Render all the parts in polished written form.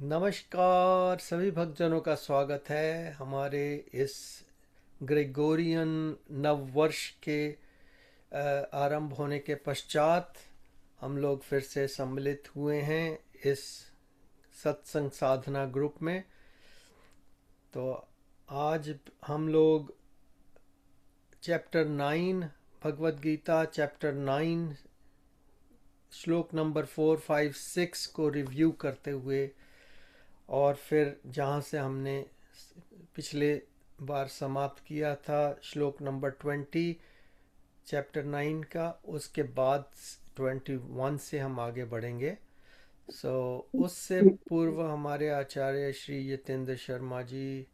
नमस्कार सभी भक्तजनों का स्वागत है हमारे इस ग्रेगोरियन नव वर्ष के आरंभ होने के पश्चात हम लोग फिर से सम्मिलित हुए हैं इस सत्संग साधना ग्रुप में। तो आज हम लोग चैप्टर 9 भगवत गीता चैप्टर 9 श्लोक नंबर 4, 5, 6 को रिव्यू करते हुए और फिर जहाँ से हमने पिछले बार समाप्त किया था श्लोक नंबर 20 चैप्टर 9 का, उसके बाद 21 से हम आगे बढ़ेंगे। उससे पूर्व हमारे आचार्य श्री यतेंद्र शर्मा जी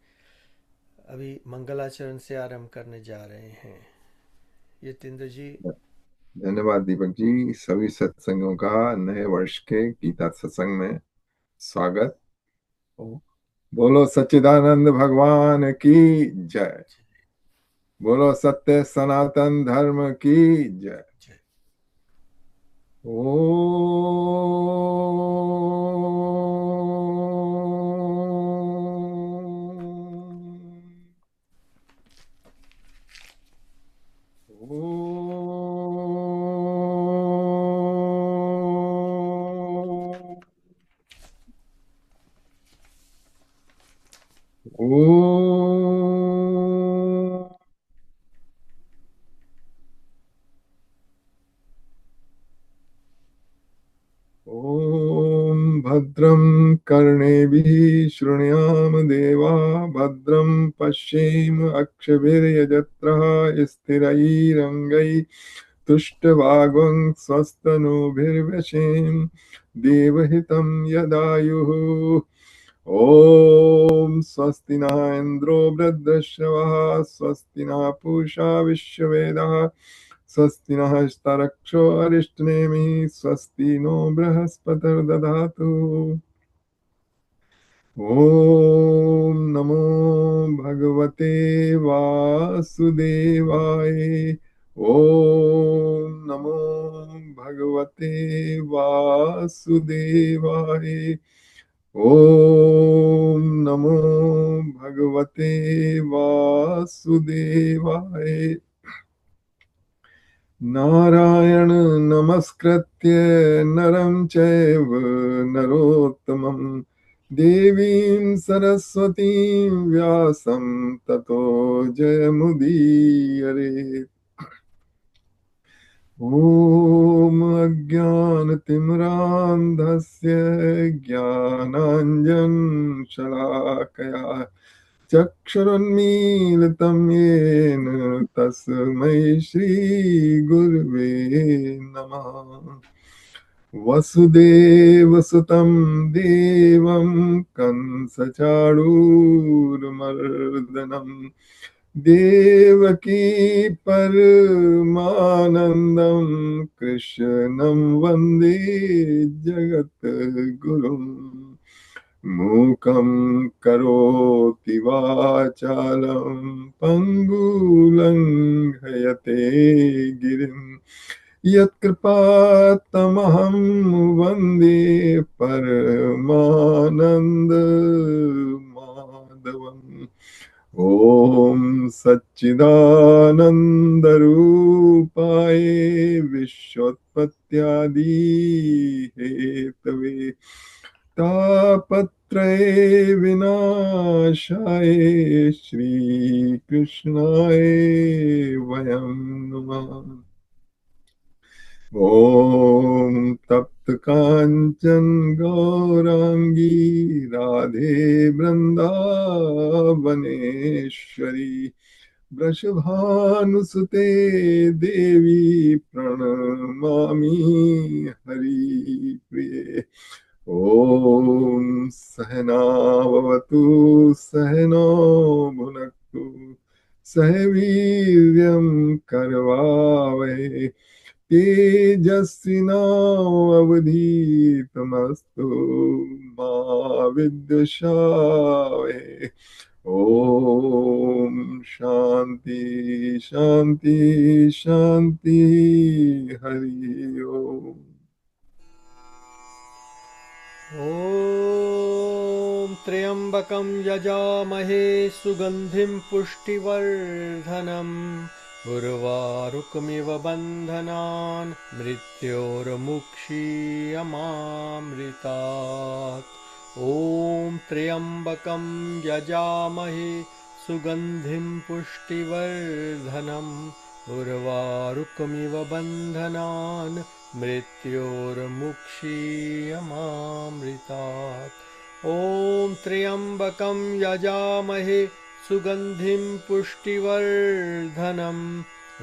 अभी मंगलाचरण से आरंभ करने जा रहे हैं। यतेंद्र जी। धन्यवाद दीपक जी। सभी सत्संगों का नए वर्ष के गीता सत्संग में स्वागत हो। बोलो सच्चिदानंद भगवान की जय। बोलो सत्य सनातन धर्म की जय। जय। ओम ॐ भद्रं कर्णेभिः शृणुयाम देवा भद्रं पश्येम अक्षभिर्यजत्रः स्थिरैरङ्गैः तुष्टवागं स्वस्तनूभिर्व्यशेम देवहितं यदायुः। ॐ स्वस्ति न इन्द्रो वृद्धश्रवः स्वस्ति न पूषा विश्ववेदाः स्वस्ति नः स्तारक्षो अरिष्टनेमिः स्वस्ति नो बृहस्पतिर्दधातु। ॐ नमो भगवते वासुदेवाय। ॐ नमो भगवते वासुदेवाय। ॐ नमो भगवते वासुदेवाय। नारायण नमस्कृत्य नरं चैव नरोत्तमं देवीं सरस्वतीं व्यासं ततो जयमुदीरये। ॐ अज्ञानतिमिरान्धस्य ज्ञानाञ्जनशलाकया चक्षुरुन्मीलितं येन तस्मै श्रीगुरवे नमः। वसुदेवसुतं देवं कंसचाणूरमर्दनं देवकी परमानन्दं कृष्णं वन्दे जगद्गुरुम्। मूकं करोति वाचालं पङ्गुलङ्घयते गिरिं यत्कृपातमहं वन्दे परमानन्दमाधवम्। ॐ सच्चिदानन्दरूपाय विश्वोत्पत्त्यादिहेतवे तापत्रये विनाशाय श्रीकृष्णाय वयं नमः। ॐ तप्त काञ्चन गौरांगी राधे वृंदावनेश्वरी वृषभानुसुते देवी प्रणमामि हरिप्रिये। ॐ सहनाववतु सहनौ भुनक्तु सह वीर्यं करवावहै तेजस्विनावधीतमस्तु मा विद्विषावहै। ॐ शान्ति शान्ति शान्ति हरि ओम्। ओ त्र्यम्बकं यजामहे सुगन्धिं पुष्टिवर्धनम् उर्वारुकमिव बन्धनान् मृत्योर्मुक्षीयमामृतात्। ॐ त्र्यम्बकं यजामहे सुगन्धिं पुष्टिवर्धनम् उर्वारुकमिव बन्धनान् मृत्योर्मुक्षीयमामृतात्। ॐ त्र्यम्बकं यजामहे सुगन्धिं पुष्टिवर्धनम्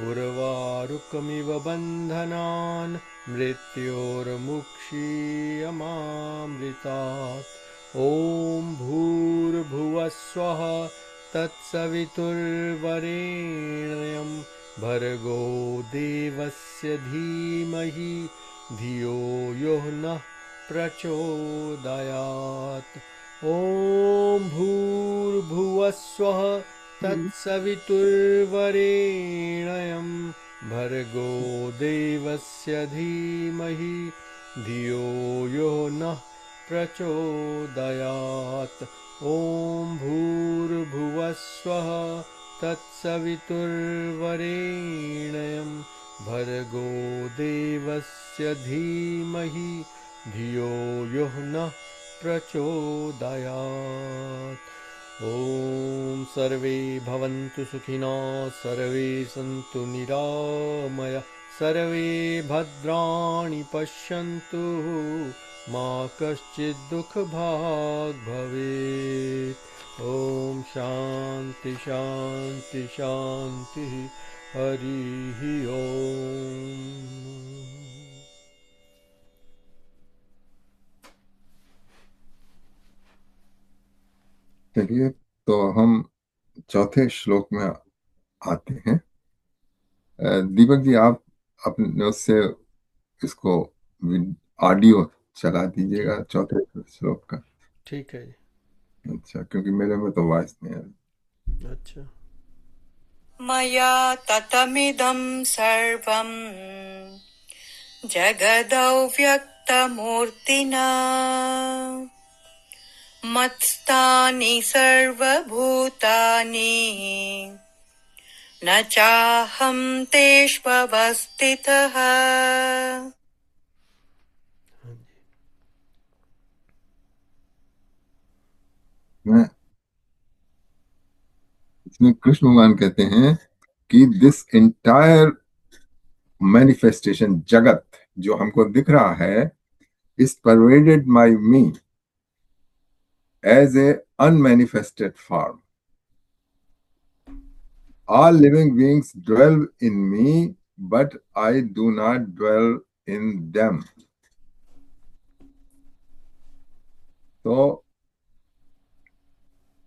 उर्वारुकमिव बन्धनान् मृत्योर्मुक्षीयमामृतात्। ॐ भूर्भुवः स्वः तत्सवितुर्वरेण्यं भर्गो देवस्य धीमहि धियो यो नः प्रचोदयात्। ॐ भूर्भुवः स्वः तत्सवितुर्वरेण्यं भर्गो देवस्य धीमहि धियो यो नः प्रचोदयात्। ॐ भूर्भुवः स्वः तत्सवितुर्वरेण्यं भर्गो देवस्य धीमहि धियो यो नः प्रचोदयात्। ॐ सर्वे भवन्तु सुखिनः, सर्वे सन्तु निरामयाः, सर्वे भद्राणि पश्यन्तु, मा कश्चित् दुःखभाग् भवेत्। ॐ शान्ति शान्ति शान्तिः। हरिः ओम्। चलिए, तो हम चौथे श्लोक में आते हैं। दीपक जी, आप अपने उससे इसको ऑडियो चला दीजिएगा चौथे श्लोक का। ठीक है। अच्छा, क्योंकि मेरे में तो वॉइस नहीं आ रही। अच्छा। मया ततमिदं सर्वं जगदव्यक्तमूर्तिना मत्स्थानि सर्वभूतानि न चाहं तेष्वस्थितः। मैं इसमें कृष्ण भगवान कहते हैं कि दिस एंटायर मैनिफेस्टेशन, जगत जो हमको दिख रहा है, is pervaded by me as a unmanifested form. All living beings dwell in me, but I do not dwell in them. तो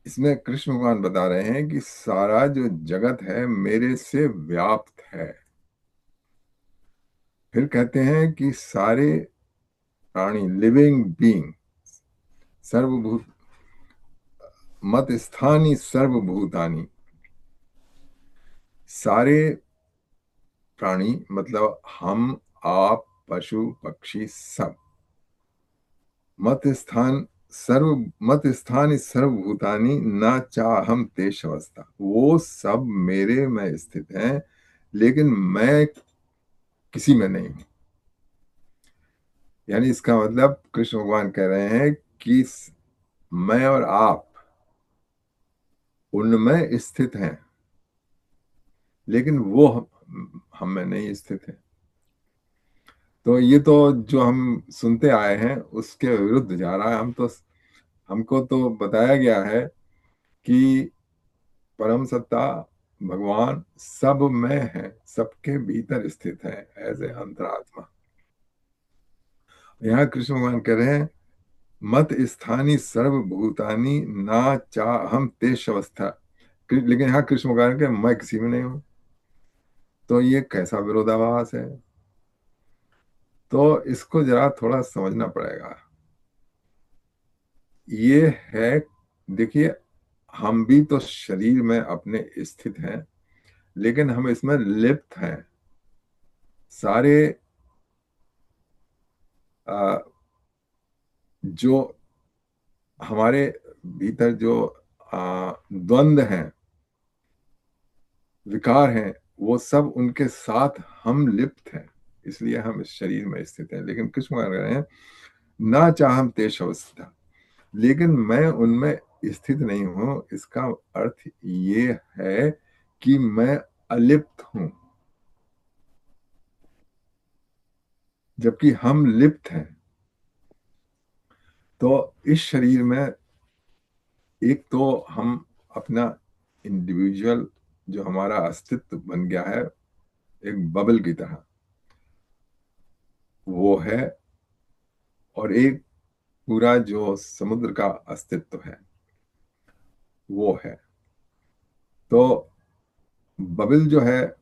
इसमें कृष्ण भगवान बता रहे हैं कि सारा जो जगत है मेरे से व्याप्त है। फिर कहते हैं कि सारे प्राणी, लिविंग बीइंग, सर्वभूत मत स्थानी सर्वभूतानि, सारे प्राणी मतलब हम, आप, पशु पक्षी सब, मत स्थान सर्वभूतानि न चाहम तेष अवस्था, वो सब मेरे में स्थित हैं, लेकिन मैं किसी में नहीं हूं। यानी इसका मतलब कृष्ण भगवान कह रहे हैं कि मैं और आप उनमें स्थित हैं, लेकिन वो हम में नहीं स्थित है। तो ये तो जो हम सुनते आए हैं उसके विरुद्ध जा रहा है। हमको तो बताया गया है कि परम सत्ता भगवान सब में है, सबके भीतर स्थित है एज ए अंतरात्मा। यहाँ कृष्ण भगवान कह रहे हैं मत स्थानी सर्वभूतानि ना चाहम तेष अवस्था, लेकिन यहाँ कृष्ण भगवान के मैं किसी में नहीं हूं। तो ये कैसा विरोधाभास है? तो इसको जरा थोड़ा समझना पड़ेगा। ये है, देखिए, हम भी तो शरीर में अपने स्थित हैं, लेकिन हम इसमें लिप्त हैं। सारे जो हमारे भीतर जो द्वंद्व हैं, विकार हैं, वो सब उनके साथ हम लिप्त हैं, इसलिए हम इस शरीर में स्थित हैं। लेकिन कृष्ण कह रहे हैं ना चाहम तेष अवस्था, लेकिन मैं उनमें स्थित नहीं हूं। इसका अर्थ ये है कि मैं अलिप्त हूं, जबकि हम लिप्त हैं। तो इस शरीर में एक तो हम अपना इंडिविजुअल जो हमारा अस्तित्व बन गया है, एक बबल की तरह वो है, और एक पूरा जो समुद्र का अस्तित्व है वो है। तो बबल जो है,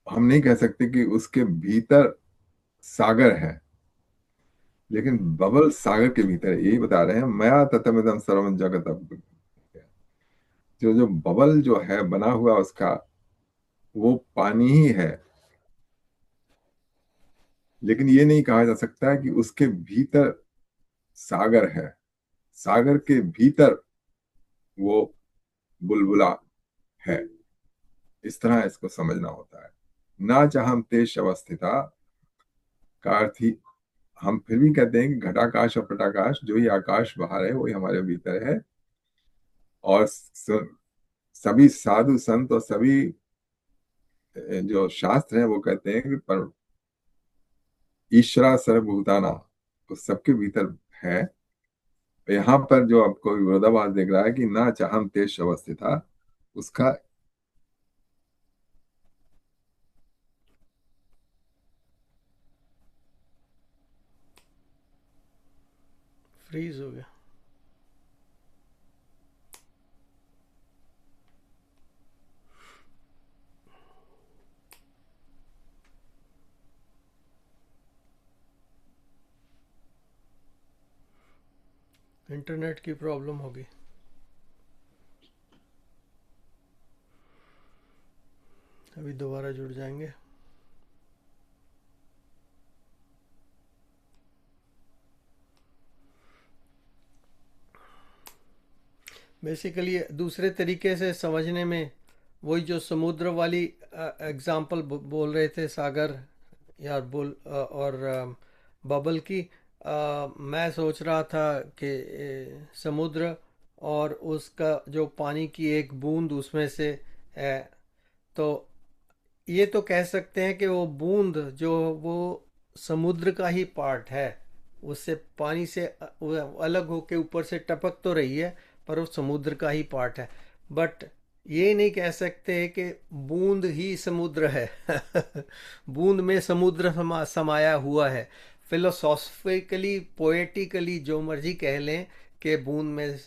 हम नहीं कह सकते कि उसके भीतर सागर है, लेकिन बबल सागर के भीतर है। यही बता रहे हैं, मया ततमिदं सर्वं जगत। जो जो बबल जो है बना हुआ उसका, वो पानी ही है, लेकिन ये नहीं कहा जा सकता कि उसके भीतर सागर है। सागर के भीतर वो बुलबुला है। इस तरह इसको समझना होता है। ना चाहम तेज अवस्थिता का अर्थ ही, हम फिर भी कहते हैं कि घटाकाश और पटाकाश, जो ही आकाश बाहर है वही हमारे भीतर है। और सभी साधु संत और सभी जो शास्त्र है वो कहते हैं कि पर ईश्वरा सर्वभूताना, तो सबके भीतर है। यहाँ पर जो आपको विरोधाभास देख रहा है कि ना चाहम तेज अवस्थिता, उसका फ्रीज हो गया। इंटरनेट की प्रॉब्लम होगी। अभी दोबारा जुड़ जाएंगे। बेसिकली दूसरे तरीके से समझने में, वही जो समुद्र वाली एग्जाम्पल बोल रहे थे, सागर या और बबल की, मैं सोच रहा था कि समुद्र और उसका जो पानी की एक बूंद उसमें से है। तो ये तो कह सकते हैं कि वो बूंद जो वो समुद्र का ही पार्ट है, उससे पानी से वो अलग होके ऊपर से टपक तो रही है, पर वो समुद्र का ही पार्ट है। बट ये नहीं कह सकते कि बूंद ही समुद्र है। बूंद में समुद्र समाया हुआ है। फिलोसॉफिकली, पोएटिकली जो मर्जी कह लें कि बूंद में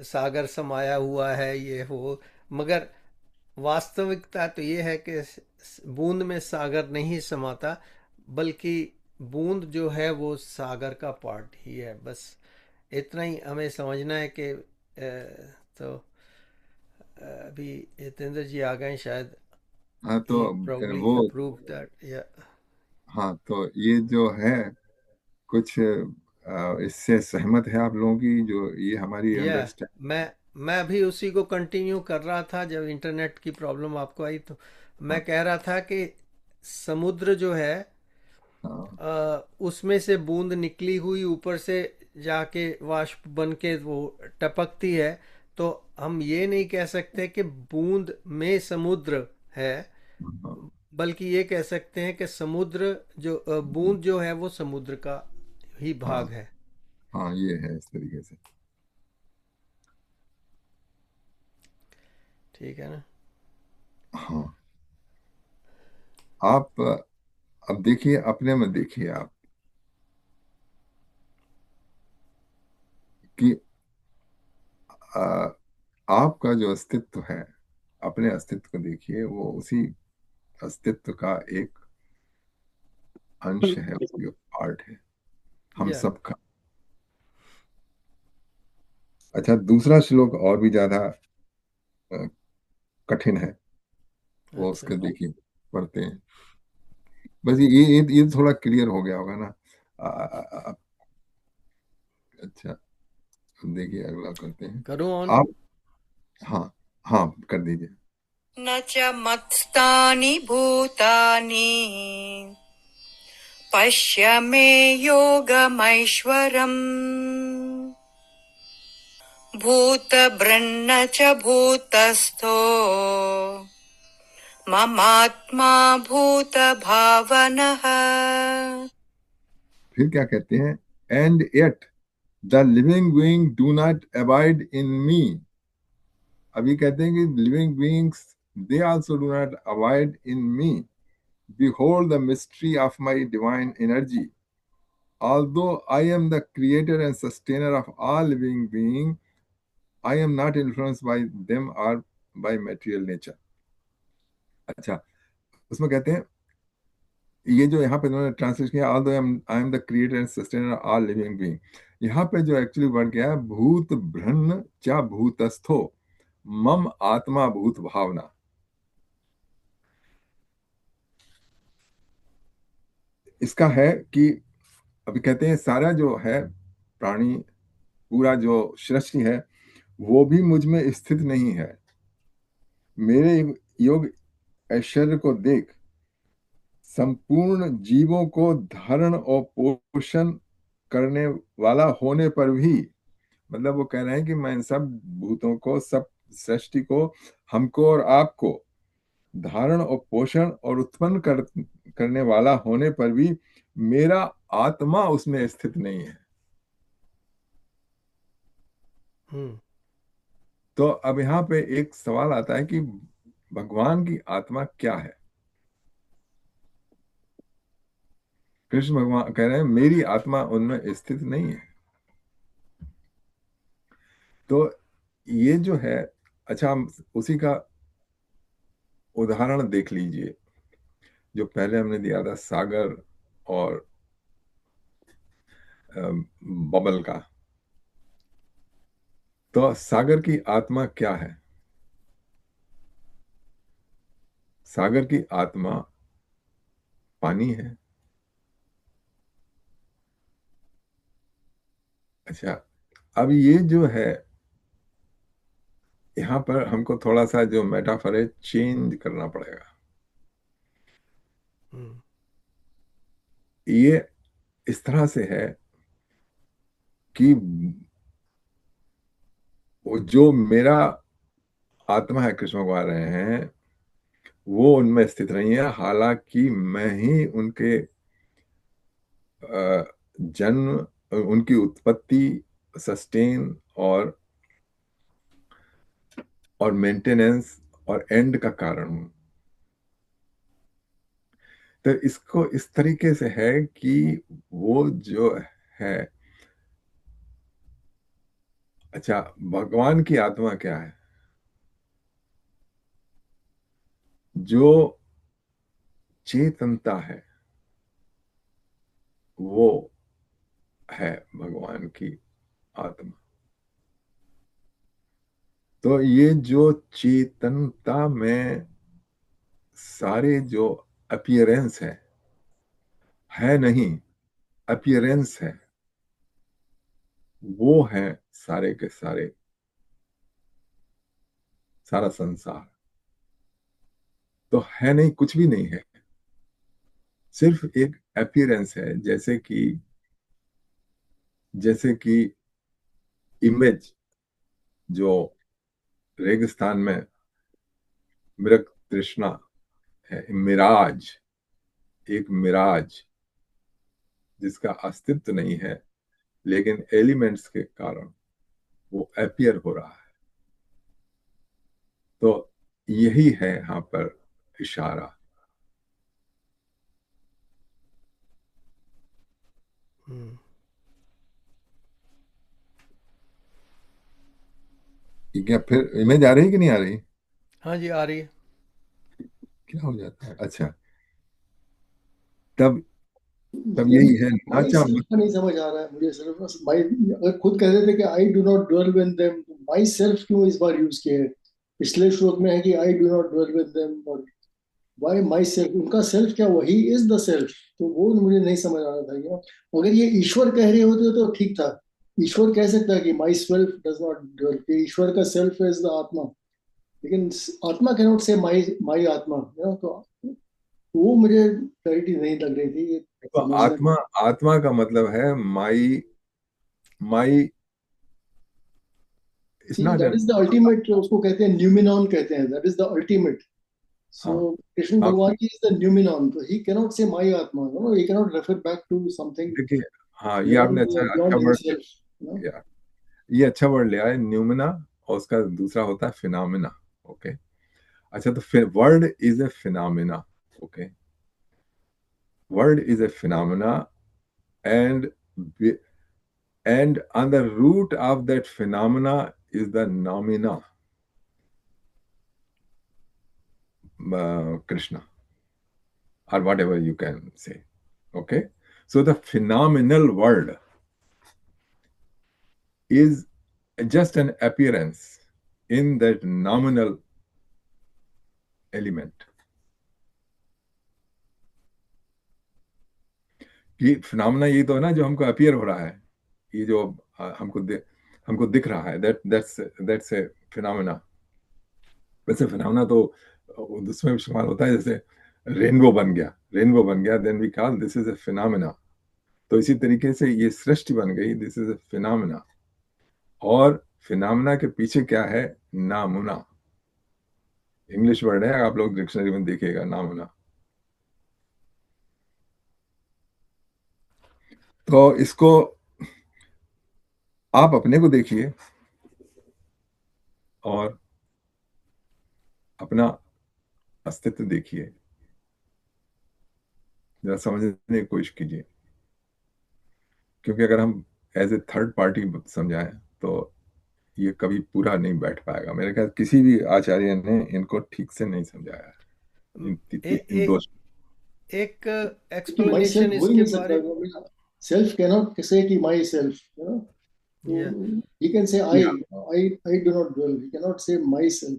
सागर समाया हुआ है, ये हो, मगर वास्तविकता तो ये है कि बूंद में सागर नहीं समाता, बल्कि बूंद जो है वो सागर का पार्ट ही है। बस इतना ही हमें समझना है कि तो अभी हितेंद्र जी आ गए शायद। हाँ, ही तो प्रोबब्ली वो, अप्रूव दैट या। हाँ तो ये जो है कुछ इससे सहमत है आप लोगों की, जो ये हमारी या अंडरस्टैंड। मैं भी उसी को कंटिन्यू कर रहा था। जब इंटरनेट की प्रॉब्लम आपको आई तो मैं कह रहा था कि समुद्र जो है, हाँ, उसमें से बूंद निकली हुई ऊपर से जाके वाष्प बन के वो टपकती है। तो हम ये नहीं कह सकते कि बूंद में समुद्र है, हाँ, बल्कि ये कह सकते हैं कि समुद्र जो बूंद जो है वो समुद्र का ही हाँ, भाग है। हाँ, ये है इस तरीके से। ठीक है ना। हाँ, आप अब देखिए, अपने में देखिए आप कि आ, आपका जो अस्तित्व है, अपने अस्तित्व को देखिए, वो उसी अस्तित्व का एक अंश है, उसकी पार्ट है हम या सबका। अच्छा, दूसरा श्लोक और भी ज्यादा अ, कठिन है, वो अच्छा। उसके देखिए, पढ़ते हैं। बस ये थोड़ा क्लियर हो गया होगा ना। आ, आ, आ, अच्छा, देखिए अगला करते हैं करूं ऑन? आप। हाँ हाँ कर दीजिए। न च मत्स्थानि भूतानि पश्य मे योगमैश्वरम् भूतभृन्न च भूतस्थो ममात्मा भूतभावनः। फिर क्या कहते हैं, and yet the living being do not abide in me. अभी कहते हैं कि living beings they also do not abide in me. Behold the mystery of my divine energy. Although I am the creator and sustainer of all living beings, I am not influenced by them or by material nature. अच्छा, उसमें कहते हैं, ये जो यहाँ पे इन्होंने translate किया, although I am the creator and sustainer of all living beings, यहाँ पे जो एक्चुअली वर्ड गया है, भूत भ्रन्न चा भूतस्थो मम आत्मा भूत भावना। इसका है कि अभी कहते हैं सारा जो है प्राणी, पूरा जो सृष्टि है, वो भी मुझ में स्थित नहीं है। मेरे योग ऐश्वर्य को देख संपूर्ण जीवों को धारण और पोषण करने वाला होने पर भी, मतलब वो कह रहे हैं कि मैं इन सब भूतों को, सब सृष्टि को, हमको और आपको धारण और पोषण और उत्पन्न करने वाला होने पर भी मेरा आत्मा उसमें स्थित नहीं है। तो अब यहाँ पे एक सवाल आता है कि भगवान की आत्मा क्या है। कृष्ण भगवान कह रहे हैं मेरी आत्मा उनमें स्थित नहीं है। तो ये जो है, अच्छा हम उसी का उदाहरण देख लीजिए जो पहले हमने दिया था, सागर और बबल का। तो सागर की आत्मा क्या है? सागर की आत्मा पानी है। अच्छा, अब ये जो है, यहाँ पर हमको थोड़ा सा जो मेटाफर है चेंज करना पड़ेगा। ये इस तरह से है कि वो जो मेरा आत्मा है, कृष्ण भगवान रहे हैं, वो उनमें स्थित नहीं है, हालांकि मैं ही उनके जन्म, उनकी उत्पत्ति, सस्टेन और मेंटेनेंस और एंड का कारण हूं। तो इसको इस तरीके से है कि वो जो है, अच्छा भगवान की आत्मा क्या है? जो चेतनता है वो है भगवान की आत्मा। तो ये जो चेतनता में सारे जो अपीयरेंस है नहीं, अपीयरेंस है, वो है सारे के सारे, सारा संसार। तो है नहीं, कुछ भी नहीं है, सिर्फ एक अपीयरेंस है। जैसे कि इमेज जो रेगिस्तान में मृग तृष्णा है, मिराज, एक मिराज जिसका अस्तित्व नहीं है, लेकिन एलिमेंट्स के कारण वो अपीयर हो रहा है। तो यही है यहाँ पर इशारा। क्या फिर इमेज आ रही कि नहीं आ रही? हाँ जी, आ रही है। क्या हो जाता है? अच्छा, तब तब यही है, नाचा नहीं समझ आ रहा है मुझे। सिर्फ भाई अगर खुद कह रहे थे कि I do not dwell with them, my self क्यों इस बार यूज किए? पिछले श्लोक में है कि I do not dwell with them, और वाई माई सेल्फ? उनका सेल्फ क्या, वही इज द सेल्फ? तो वो मुझे नहीं समझ आ रहा था। अगर ये ईश्वर कह रहे होते तो ठीक था, ईश्वर कह सकता है कि my self does not dwell, कि ईश्वर का सेल्फ इज द आत्मा, लेकिन आत्मा कैन नॉट से माई माई आत्मा, तो वो मुझे क्लैरिटी नहीं लग रही थी, ये तो समझना। आत्मा का मतलब है my, my is not that is the ultimate, उसको कहते हैं न्यूमिनॉन कहते हैं, दैट इज द अल्टीमेट। हाँ So Krishna आप Bhagwan is the noumenon. So he cannot say my Atma. No, he cannot refer back to something देखिए, हाँ ये आपने beyond अच्छा beyond word himself. You know? लिया, ये अच्छा वर्ड लिया है, न्यूमिना, और उसका दूसरा होता है फिनोमिना। ओके, अच्छा तो word is a phenomena. Okay, word is a phenomena, and and on the root of that phenomena is the nomina, Krishna, or whatever you can say. Okay, so the phenomenal world is just an appearance in that nominal element. ये phenomena ये तो है ना जो हमको appear हो रहा है, ये जो हमको दिख रहा है, दैट्स ए फिनोमेना। वैसे फिनोमेना तो उसमें इस्तेमाल होता है, जैसे रेनबो बन गया, then we call this is a phenomena. तो इसी तरीके से ये सृष्टि बन गई, दिस इज ए फिनोमेना। और फिनोमेना के पीछे क्या है? नामुना, इंग्लिश वर्ड है, आप लोग डिक्शनरी में देखिएगा, नामुना। तो इसको आप अपने को देखिए और अपना अस्तित्व देखिए, जरा समझने की कोशिश कीजिए, क्योंकि अगर हम एज ए थर्ड पार्टी समझाएं तो ये कभी पूरा नहीं बैठ पाएगा। मेरे ख्याल किसी भी आचार्य ने इनको ठीक से नहीं समझाया इन दो। एक कि माई एक्सप्लेनेशन सेल्फ हो ही इसके नहीं बारे में। सकता, सेल्फ कैनॉट से कि my self, you know, Yeah. he can say I do not dwell, he cannot say myself.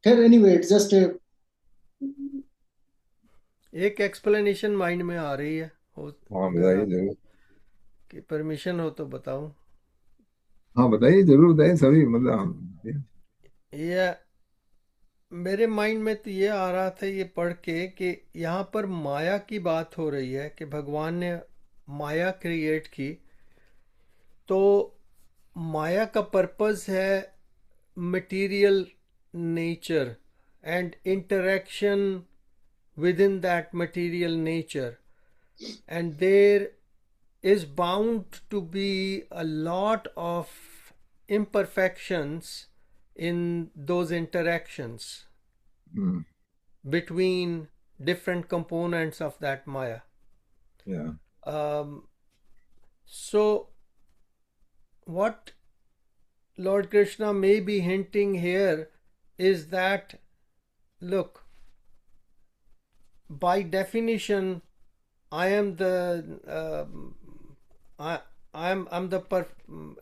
खैर anyway, it's just a, एक एक्सप्लेनेशन माइंड में आ रही है, हाँ अगर बताइए आप जरूर, की परमिशन हो तो बताऊं। हाँ बताइए जरूर, बताइए सभी, मतलब ये मेरे माइंड में तो ये आ रहा था ये पढ़ के कि यहाँ पर माया की बात हो रही है कि भगवान ने माया क्रिएट की, तो माया का पर्पस है material nature and interaction with in that material nature, and there is bound to be a lot of imperfections in those interactions hmm, between different components of that Maya. या So, what Lord Krishna may be hinting here is that, look, by definition, I am the I I'm the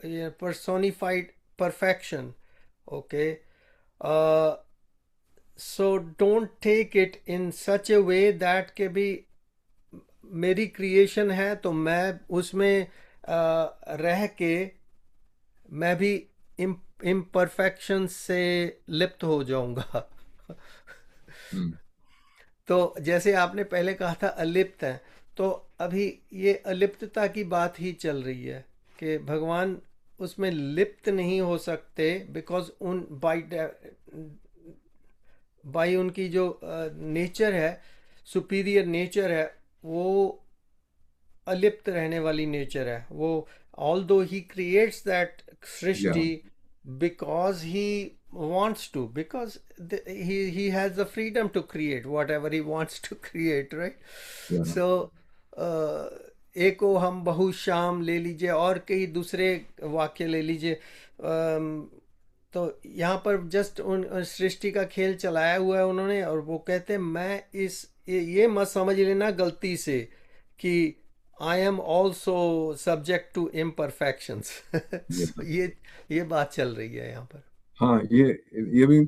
yeah, personified perfection. Okay, uh, so don't take it in such a way that के भी मेरी creation है तो मैं उसमें रह के मैं भी इम्परफेक्शन से लिप्त हो जाऊंगा। हम्म, तो जैसे आपने पहले कहा था अलिप्त है, तो अभी ये अलिप्तता की बात ही चल रही है कि भगवान उसमें लिप्त नहीं हो सकते, बिकॉज उन बाई उनकी जो नेचर है, सुपीरियर नेचर है, वो अलिप्त रहने वाली नेचर है वो। ऑल दो ही क्रिएट्स दैट या सृष्टि because he wants to, because he has the freedom to create whatever he wants to create, right? या So एको हम बहु श्याम ले लीजिए और कई दूसरे वाक्य ले लीजिए। तो यहाँ पर जस्ट उन सृष्टि का खेल चलाया हुआ है उन्होंने, और वो कहते हैं मैं ये मत समझ लेना गलती से कि I am also subject to imperfections. ये बात चल रही है यहाँ पर। हाँ, ये भी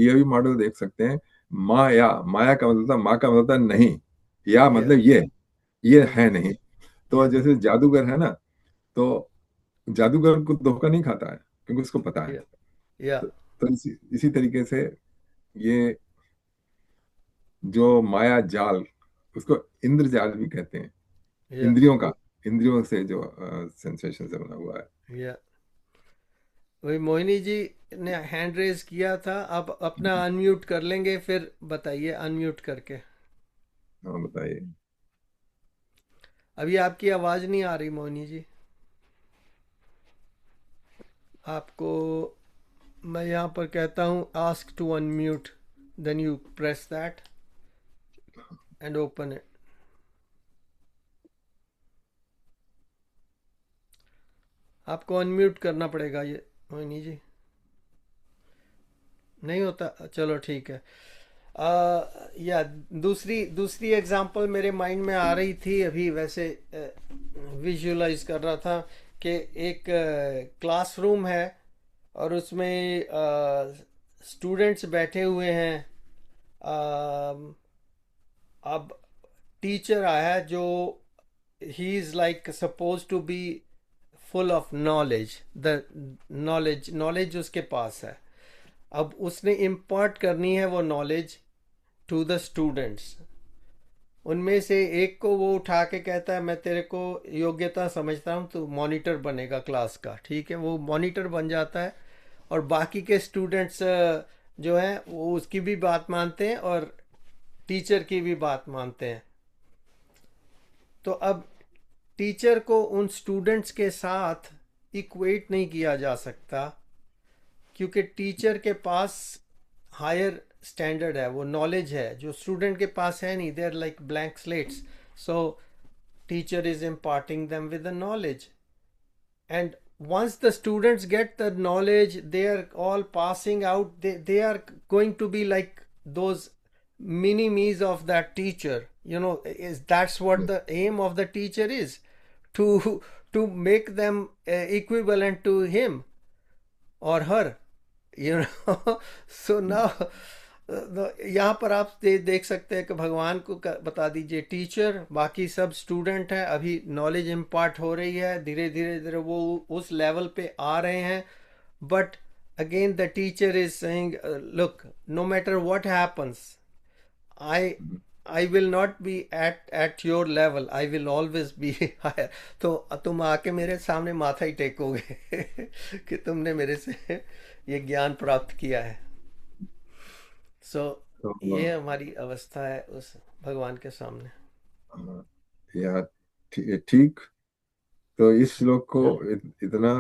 ये भी मॉडल देख सकते हैं। माया, माया का मतलब था, माँ का मतलब था नहीं, या या मतलब ये है नहीं। तो या जैसे जादूगर है ना, तो जादूगर को धोखा नहीं खाता है क्योंकि उसको पता है। या या तो इसी तरीके से ये जो माया जाल, उसको इंद्र जाल भी कहते हैं। या इंद्रियों का, इंद्रियों से जो सेंसेशन से बना हुआ है। या वही मोहिनी जी ने हैंड रेज किया था, आप अपना अनम्यूट कर लेंगे फिर बताइए अनम्यूट करके। हाँ बताइए। अभी आपकी आवाज़ नहीं आ रही मोहिनी जी। आपको मैं यहाँ पर कहता हूँ ask to unmute, then you press that and open it. आपको अनम्यूट करना पड़ेगा ये मोहिनी जी, नहीं होता, चलो ठीक है। या दूसरी दूसरी एग्जांपल मेरे माइंड में आ रही थी अभी, वैसे विजुअलाइज कर रहा था कि एक क्लासरूम है और उसमें स्टूडेंट्स बैठे हुए हैं। अब टीचर आया जो he is like suppose to be full of knowledge, the knowledge knowledge उसके पास है। अब उसने इम्पार्ट करनी है वो नॉलेज टू द स्टूडेंट्स। उनमें से एक को वो उठा के कहता है मैं तेरे को योग्यता समझता हूँ, तो मॉनिटर बनेगा क्लास का, ठीक है, वो मॉनिटर बन जाता है। और बाकी के स्टूडेंट्स जो हैं वो उसकी भी बात मानते हैं और टीचर की भी बात मानते हैं। तो अब टीचर को उन स्टूडेंट्स के साथ इक्वेट नहीं किया जा सकता, क्योंकि टीचर के पास हायर स्टैंडर्ड है, वो नॉलेज है जो स्टूडेंट के पास है नहीं। They are like blank slates, so teacher is imparting them with the knowledge, and once the students get the knowledge, they are all passing out, they are going to be like those mini me's of that teacher, you know. Is that's what the aim of the teacher is, to to make them equivalent to him or her, you know. So now यहाँ पर आप देख सकते हैं कि भगवान को बता दीजिए टीचर, बाकी सब स्टूडेंट हैं, अभी नॉलेज इम्पार्ट हो रही है, धीरे धीरे धीरे वो उस लेवल पे आ रहे हैं। But again the teacher is saying look, no matter what happens, I I will not be at your level, I will always be higher. तो तुम आके मेरे सामने माथा ही टेकोगे कि तुमने मेरे से ये ज्ञान प्राप्त किया है। सो तो ये हमारी अवस्था है उस भगवान के सामने। या ठीक। तो इस श्लोक को इतना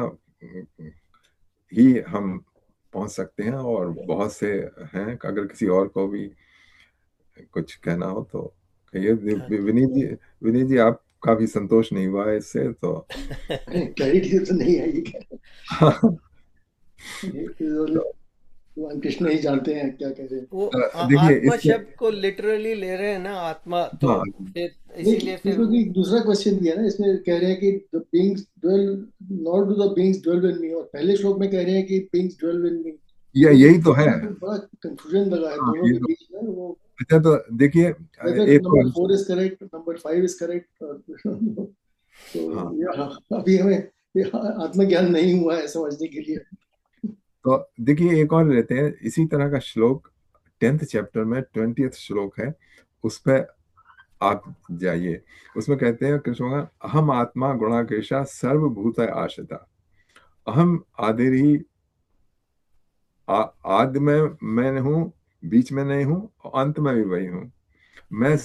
ही हम पहुंच सकते हैं, और बहुत से हैं। अगर किसी और को भी कुछ कहना हो तो कहिए। हाँ जी। विनीत जी, विनीत जी आपका भी संतोष नहीं हुआ है इससे तो? क्लैरिटी तो नहीं है, ये तो भगवान कृष्ण ही जानते हैं क्या कह रहे हैं। वो देखिए आत्मा इससे, शब्द को लिटरली ले रहे हैं ना, आत्मा, तो हाँ फिर नहीं, इसीलिए फिर क्योंकि एक दूसरा क्वेश्चन भी है ना इसमें, कह रहे हैं कि the beings dwell, not do the beings dwell in me, और पहले श्लोक में कह रहे हैं कि बीइंग्स ड्वेल इन मी। तो यही तो है। बड़ा कंफ्यूजन लगा है हाँ दोनों ये के तो, बीच में वो, अच्छा तो देखिए वेदर एक नंबर और, 4 is correct, number 5 is correct. तो हाँ ये अभी हमें ये आत्मज्ञान नहीं हुआ है समझने के लिए। तो देखिए एक और लेते हैं इसी तरह का श्लोक, 10th चैप्टर में 20th श्लोक है, उस पर आप जाइए। उसमें कहते हैं कृष्ण भगवान, अहम आत्मा गुणाकेशा सर्वभूत आश्रिता, अहम आदिर, आदि में मैं हूँ, बीच में नहीं हूँ, और अंत में भी वही हूँ। मैं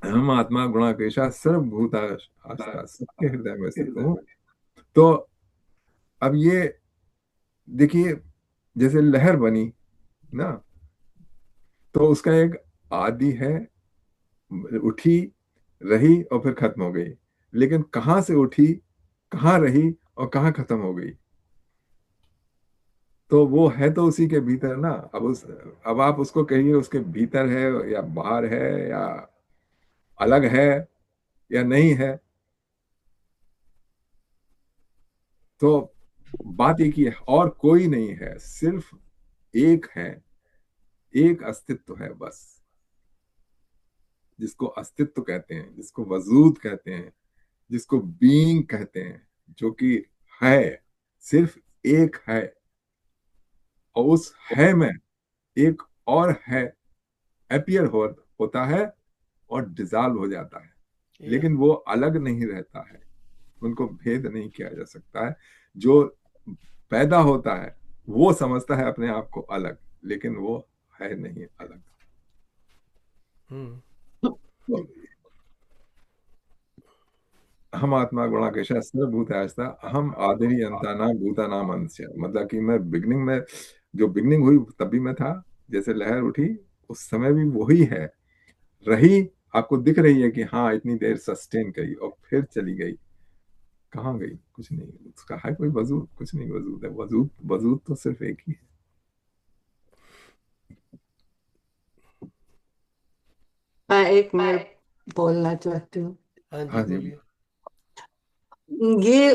अहम आत्मा गुणाकेशा सर्वभूत आस्था, सबके हृदय में स्थित हूँ। तो अब ये देखिए, जैसे लहर बनी ना, तो उसका एक आदि है, उठी, रही और फिर खत्म हो गई। लेकिन कहाँ से उठी, कहाँ रही और कहाँ खत्म हो गई, तो वो है तो उसी के भीतर ना। अब आप उसको कहिए उसके भीतर है या बाहर है या अलग है या नहीं है, तो बात एक ही है, और कोई नहीं है, सिर्फ एक है, एक अस्तित्व है बस, जिसको अस्तित्व कहते हैं, जिसको वजूद कहते हैं, जिसको बीइंग कहते हैं, जो कि है, सिर्फ एक है, और उस है में एक और है अपीयर होता है और डिजॉल्व हो जाता है, या लेकिन वो अलग नहीं रहता है, उनको भेद नहीं किया जा सकता है। जो पैदा होता है वो समझता है अपने आप को अलग, लेकिन वो है नहीं अलग। तो हम आत्मा गुणाकेश सर्वभूतास्ता अहम आदिरी अंताना भूतानाम अंश, मतलब कि मैं बिगनिंग में, जो बिगनिंग हुई तभी मैं था, जैसे लहर उठी उस समय भी वही है, रही, आपको दिख रही है कि हाँ इतनी देर सस्टेन करी और फिर चली गई, कहाँ गई? कुछ नहीं, उसका है कोई वजूद? कुछ नहीं वजूद है, वजूद वजूद तो सिर्फ एक ही है। मैं एक मिनट बोलना चाहती हूँ। हाँ जी हाँ जी। बोलिए। ये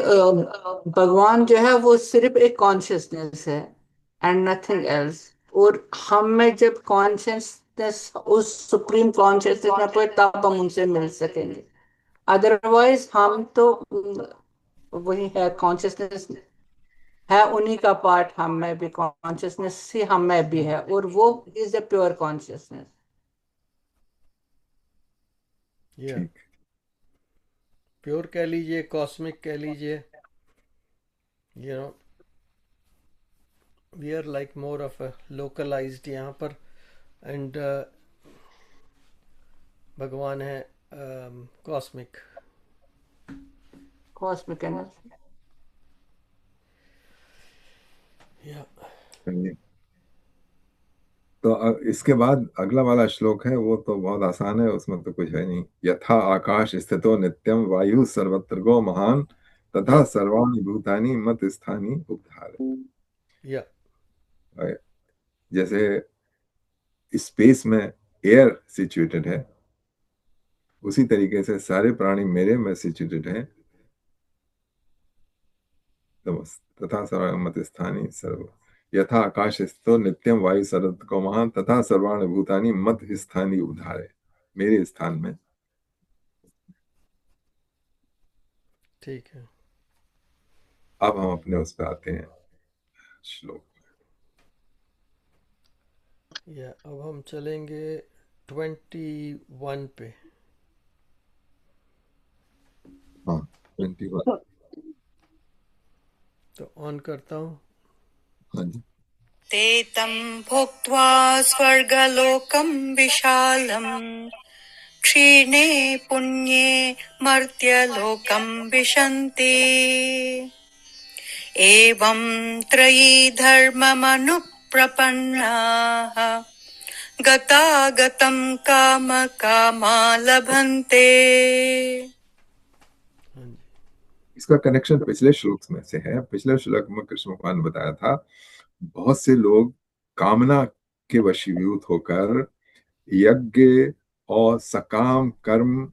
भगवान जो है वो सिर्फ एक कॉन्शियसनेस है एंड नथिंग एल्स। और हम में जब कॉन्शियसनेस उस सुप्रीम कॉन्शियसनेस में पड़े तब हम उनसे मिल सकेंगे। अदरवाइज हम तो वही है, कॉन्शियसनेस है उन्हीं का पार्ट, हम में भी कॉन्शियसनेस ही हम में भी है, और वो इज द प्योर कॉन्शियसनेस। या ठीक। प्योर कह लीजिए, कॉस्मिक कह लीजिए, you know we are like more of a localized यहाँ पर। एंड भगवान है कॉस्मिक। Cosmic energy. या चलिए, तो इसके बाद अगला वाला श्लोक है, वो तो बहुत आसान है, उसमें तो कुछ है नहीं। यथा आकाश स्थितो नित्यम वायु सर्वत्र गो महान तथा या सर्वाणि भूतानि मत स्थानि उपधार। या जैसे स्पेस में एयर सिचुएटेड है, उसी तरीके से सारे प्राणी मेरे में सिचुएटेड हैं। तथा सर्व मत स्थानी सर्व, यथा आकाश स्थितो नित्यम वायु सर्वत्र को महान तथा सर्वाणि भूतानि मत स्थानी उधारे, मेरे स्थान में। ठीक है। अब हम अपने उस पर आते हैं श्लोक। या अब हम चलेंगे 21 पे। हाँ 21। तो ऑन करता हूँ। हाँ जी। ते तं भुक्त्वा स्वर्गलोकं विशालम् क्षीणे पुण्ये मर्त्यलोकं विशन्ति एवं त्रयी धर्ममनुप्रपन्नाः गतागतं कामकामा लभन्ते। हाँ जी। इसका कनेक्शन पिछले श्लोक में से है। पिछले श्लोक में कृष्ण भगवान ने बताया था, बहुत से लोग कामना के वशीभूत होकर यज्ञ और सकाम कर्म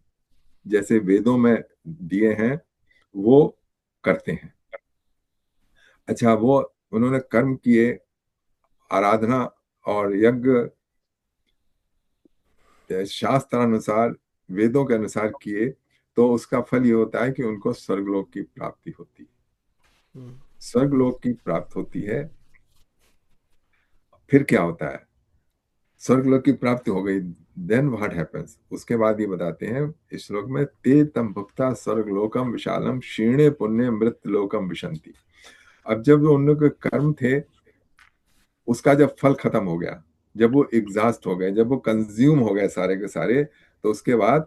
जैसे वेदों में दिए हैं वो करते हैं। अच्छा, वो उन्होंने कर्म किए, आराधना और यज्ञ शास्त्रानुसार, वेदों के अनुसार किए, तो उसका फल ये होता है कि उनको स्वर्गलोक की प्राप्ति होती है। स्वर्गलोक की प्राप्त होती है। फिर क्या होता है? स्वर्गलोक की प्राप्ति हो गई, देन व्हाट हैपेंस? उसके बाद ये बताते हैं इस श्लोक में, ते तम भुक्ता स्वर्गलोकम विशालम क्षीणे पुण्य मृत लोकम विशंति। अब जब उन लोग के कर्म थे, उसका जब फल खत्म हो गया, जब वो एग्जॉस्ट हो गए, जब वो कंज्यूम हो गए सारे के सारे, तो उसके बाद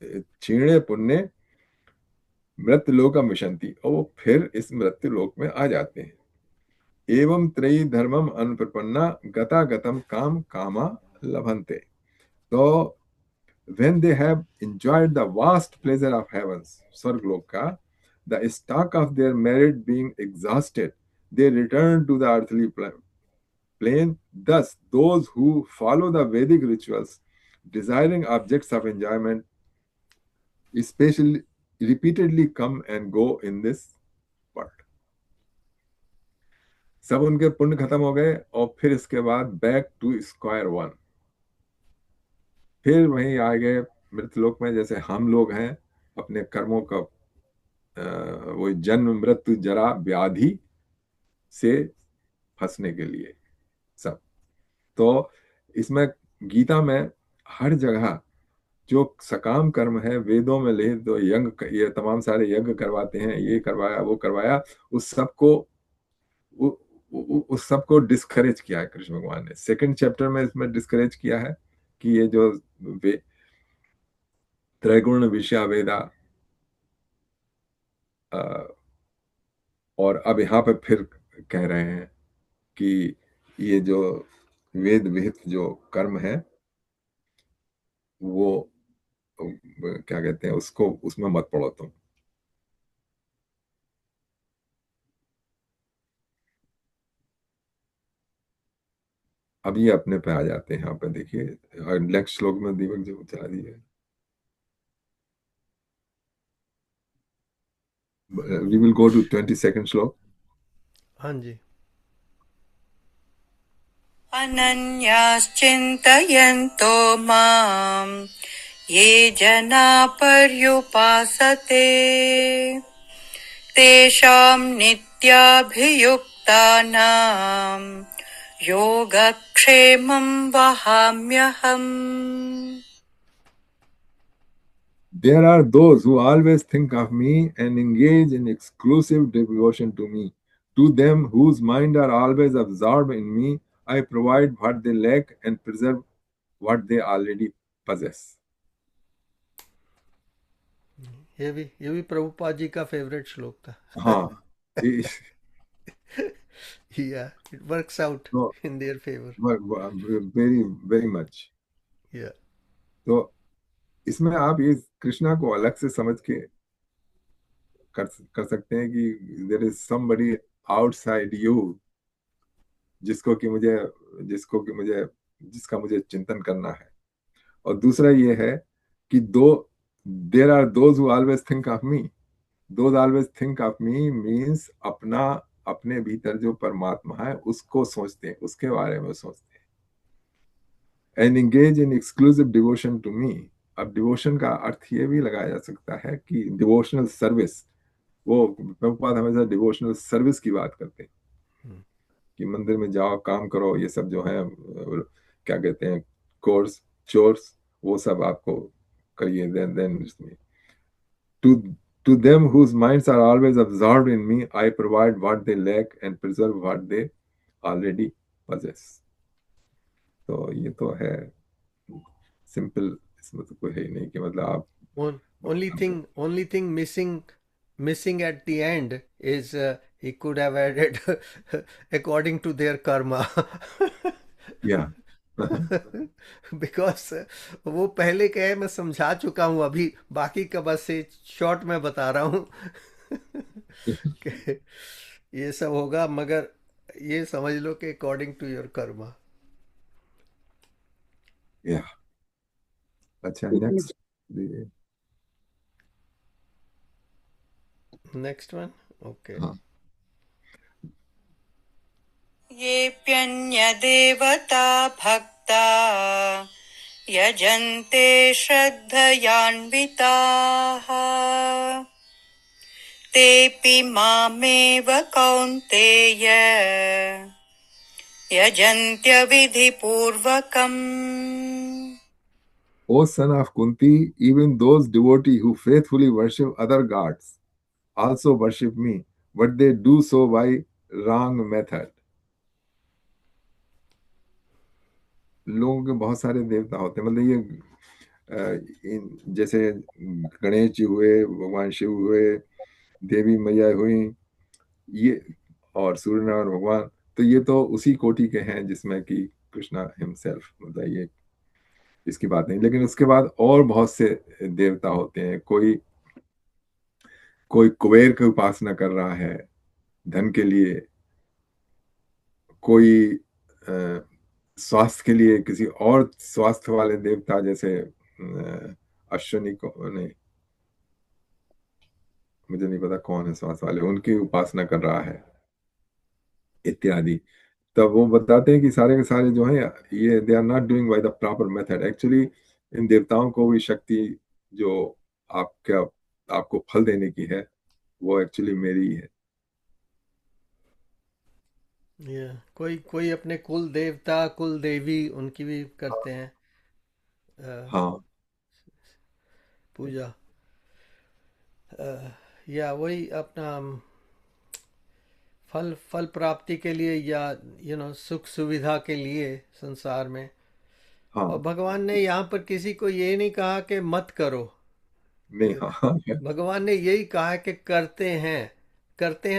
क्षीणे पुण्य मृत लोकम विशंति, और वो फिर इस मृत्यु लोक में आ जाते हैं। एवं त्रयी धर्मम अनुप्रपन्ना गता गतम काम कामा लभन्ते। तो when they have enjoyed the vast pleasure of heavens, Swargloka, the stock of their merit being exhausted, they return to the earthly plane. Thus, those who follow the Vedic rituals, desiring objects of enjoyment, especially repeatedly come and go in this world. सब उनके पुण्य खत्म हो गए और फिर इसके बाद बैक टू स्क्वायर वन, फिर वहीं आ गए मृतलोक में जैसे हम लोग हैं अपने कर्मों का वो जन्म मृत्यु जरा व्याधि से फंसने के लिए सब। तो इसमें गीता में हर जगह जो सकाम कर्म है वेदों में लिखित, तो यज्ञ, ये तमाम सारे यज्ञ करवाते हैं, ये करवाया वो करवाया, उस सबको उस सबको डिस्करेज किया है कृष्ण भगवान ने। सेकंड चैप्टर में इसमें डिस्करेज किया है कि ये जो त्रैगुण विषया वेदा, और अब यहाँ पे फिर कह रहे हैं कि ये जो वेद विहित जो कर्म है वो क्या कहते हैं उसको, उसमें मत पड़ो तुम। अब ये अपने पे आ जाते हैं यहाँ पे, देखिए नेक्स्ट श्लोक में दीपक जी चला दिए। We will go to 22nd श्लोक। हाँ जी। अनन्याश्चिन्तयन्तो माम् ये जना पर्युपासते तेषाम् नित्याभियुक्तानाम् योगक्षेमम् वहाम्यहम्। There are those who always think of me and engage in exclusive devotion to me. To them whose mind are always absorbed in me, I provide what they lack and preserve what they already possess. ये भी प्रभुपाद जी का favourite श्लोक था। हाँ, Yeah, it works out so, in their favor. very very much. Yeah. तो इसमें आप ये कृष्णा को अलग से समझ के कर सकते हैं कि there is somebody outside you जिसको कि मुझे जिसका मुझे चिंतन करना है। और दूसरा ये है कि there are those who always think of me. Those always think of me means अपने भीतर जो परमात्मा है उसको सोचते हैं, उसके बारे में सोचते हैं। And engage in exclusive devotion to me. अब डिवोशन का अर्थ ये भी लगाया जा सकता है कि डिवोशनल सर्विस, वो प्रभुपाद हमेशा डिवोशनल सर्विस की बात करते हैं कि मंदिर में जाओ, काम करो, ये सब जो है क्या कहते हैं कोर्स चोर्स, वो सब आपको करिए। Then to them whose minds are always absorbed in me, I provide what they lack and preserve what they already possess. तो ये तो है सिंपल, इसमें तो कोई है ही नहीं कि मतलब आप only thing missing at the end is he could have added according to their karma. या बिकॉज वो पहले कहे मैं समझा चुका हूँ, अभी बाकी का बस से शॉर्ट में बता रहा हूँ कि ये सब होगा, मगर ये समझ लो कि अकॉर्डिंग टू योर कर्मा। या अच्छा, नेक्स्ट वन ओके। हाँ, येऽप्यन्यदेवता भक्ता यजन्ते श्रद्धयान्विताः तेऽपि मामेव कौन्तेय यजन्त्यविधिपूर्वकम्। O son of Kunti, even those devotees who faithfully worship other gods also worship me, but they do so by wrong method. लोगों के बहुत सारे देवता होते हैं, मतलब ये जैसे गणेश जी हुए, भगवान शिव हुए, देवी मैया हुई, ये और सूर्यनारायण भगवान, तो ये तो उसी कोटि के हैं जिसमें कि कृष्णा हिमसेल्फ, मतलब ये इसकी बात नहीं। लेकिन उसके बाद और बहुत से देवता होते हैं। कोई कुबेर की उपासना कर रहा है धन के लिए, कोई स्वास्थ्य के लिए किसी और स्वास्थ्य वाले देवता जैसे अश्विनी को नहीं, मुझे नहीं पता कौन है स्वास्थ्य वाले, उनकी उपासना कर रहा है इत्यादि। तब वो बताते हैं कि सारे के सारे जो है ये they are not doing by the proper method. Actually इन देवताओं को भी शक्ति जो आपका आपको फल देने की है वो एक्चुअली मेरी ही है। कोई कोई अपने कुल देवता कुल देवी उनकी भी करते हैं हाँ पूजा। या वही अपना फल फल प्राप्ति के लिए या सुख सुविधा के लिए संसार में। और हाँ भगवान ने यहाँ पर किसी को ये नहीं कहा कि मत करो। नहीं हाँ भगवान ने यही कहा कि करते हैं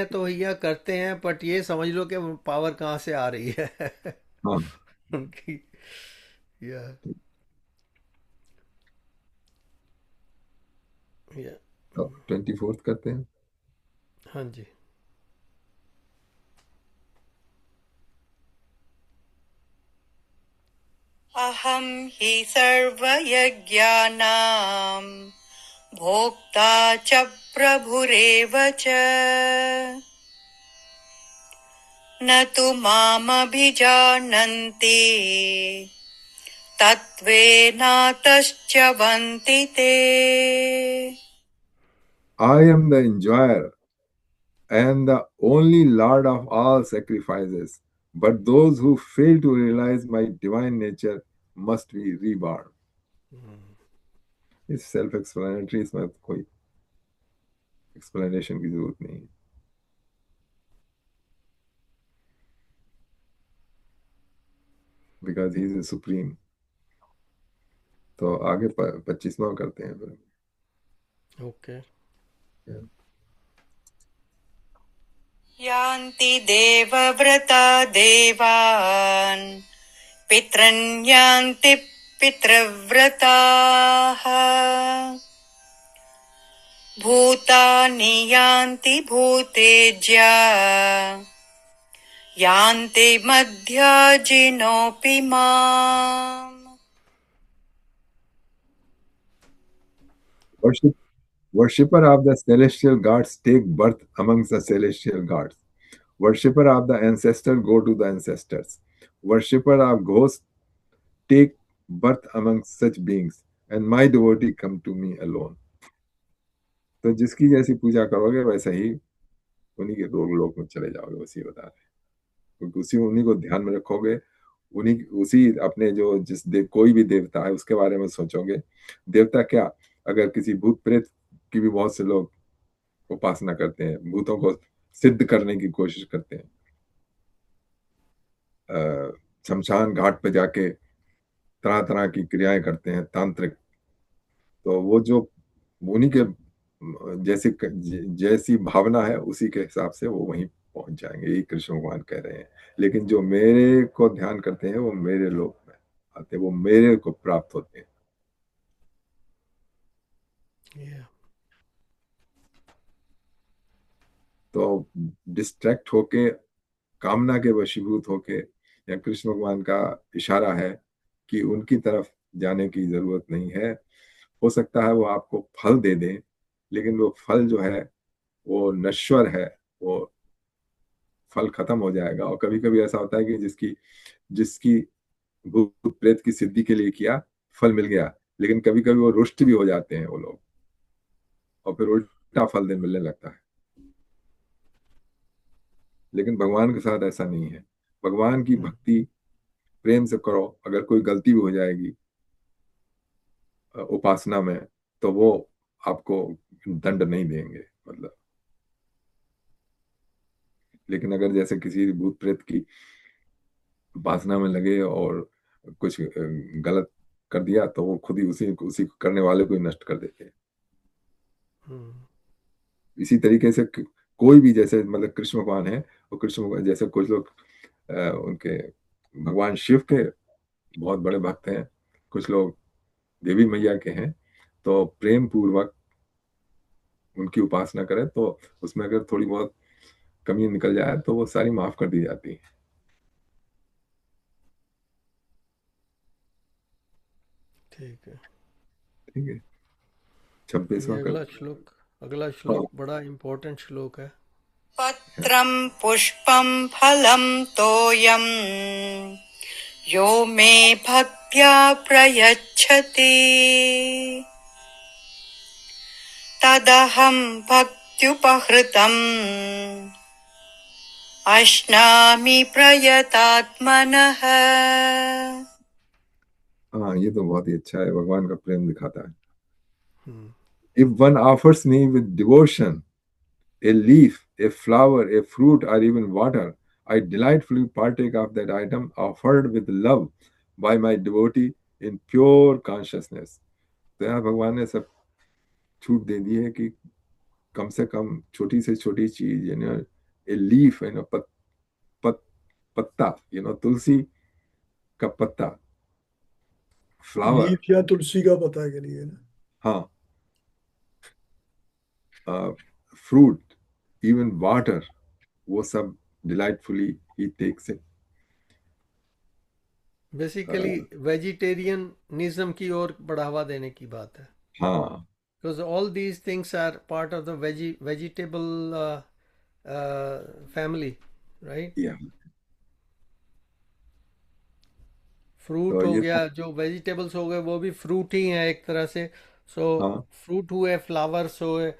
तो भैया करते हैं, बट ये समझ लो कि पावर कहाँ से आ रही है हाँ। उनकी। या या तो 24 करते हैं। हाँ जी। अहं हि सर्वयज्ञानां भोक्ता च प्रभुरेव च न तु मामभिजानन्ति तत्त्वेनातश्च्यवन्ति ते। I am the enjoyer and the only Lord of all sacrifices, but those who fail to realize my divine nature must be reborn. इस सेल्फ एक्सप्लेनेटरी, इसमें कोई एक्सप्लेनेशन की जरूरत नहीं है, बिकॉज ही इज सुप्रीम। तो आगे 25वां करते हैं फिर। ओके। यान्ति देवव्रता देवान् पितॄन् यान्ति पितृव्रताः भूतानि यान्ति भूतेज्या यान्ति मध्याजिनोऽपि माम्। Worshipper of the celestial gods take birth amongst the celestial gods. Worshipper of the ancestor go to the ancestors. Worshipper of ghosts take birth amongst such beings, and my devotee come to me alone. तो जिसकी जैसी पूजा करोगे वैसे ही उन्हीं के लोक में चले जाओगे, उसी बता रहे, क्योंकि उन्हीं को ध्यान में रखोगे, उसी अपने जो कोई भी देवता है उसके बारे में सोचोगे। देवता क्या, अगर किसी भूत प्रेत की भी बहुत से लोग उपासना करते हैं, भूतों को सिद्ध करने की कोशिश करते हैं, शमशान घाट पे जाके तरह तरह की क्रियाएं करते हैं तांत्रिक। तो वो जो उन्हीं के जैसी भावना है उसी के हिसाब से वो वहीं पहुंच जाएंगे, यही कृष्ण भगवान कह रहे हैं। लेकिन जो मेरे को ध्यान करते हैं वो मेरे लोक में आते हैं, वो मेरे को प्राप्त होते हैं। तो डिस्ट्रैक्ट होके, कामना के वशीभूत होके, या कृष्ण भगवान का इशारा है कि उनकी तरफ जाने की जरूरत नहीं है। हो सकता है वो आपको फल दे दें, लेकिन वो फल जो है वो नश्वर है, वो फल खत्म हो जाएगा। और कभी कभी ऐसा होता है कि जिसकी भूत प्रेत की सिद्धि के लिए किया, फल मिल गया, लेकिन कभी कभी वो रुष्ट भी हो जाते हैं वो लोग, और फिर उल्टा फल दिन मिलने लगता है। लेकिन भगवान के साथ ऐसा नहीं है। भगवान की भक्ति प्रेम से करो, अगर कोई गलती भी हो जाएगी उपासना में तो वो आपको दंड नहीं देंगे, मतलब। लेकिन अगर जैसे किसी भूत प्रेत की उपासना में लगे और कुछ गलत कर दिया तो वो खुद ही उसी करने वाले को ही नष्ट कर देते हैं। इसी तरीके से कोई भी, जैसे मतलब कृष्ण भगवान है, वो कृष्ण भगवान जैसे कुछ लोग उनके भगवान शिव के बहुत बड़े भक्त हैं, कुछ लोग देवी मैया के हैं, तो प्रेम पूर्वक उनकी उपासना करें तो उसमें अगर थोड़ी बहुत कमी निकल जाए तो वो सारी माफ कर दी जाती है। ठीक है, ठीक है। 26वां अगला श्लोक बड़ा इम्पोर्टेंट श्लोक है। पत्रं पुष्पं फलं तोयं यो मे भक्ति प्रयच्छति तदहं भक्त्युपहृतम् अश्नामि प्रयतात्मनः। हाँ, ये तो बहुत ही अच्छा है, भगवान का प्रेम दिखाता है। हम्म, If one offers me with devotion a leaf, a flower, a fruit, or even water, I delightfully partake of that item offered with love by my devotee in pure consciousness. तो यहाँ भगवान ने सब छूट दे दी है कि कम से कम छोटी से छोटी चीज, ए लीफ, पत, पत्ता, तुलसी का पत्ता, फ्लावर, लीफ या तुलसी का पता के लिए ना। हाँ, फ्रूट, इवन वाटर, वो सब delightfully he takes it. Basically vegetarianism की ओर बढ़ावा देने की बात है, हाँ, because all these things are part of the vegetable family, right? या फ्रूट तो हो ये गया, सब, जो वेजिटेबल्स हो गए वो भी फ्रूट ही हैं एक तरह से। सो हाँ, फ्रूट हुए, फ्लावर्स हुए,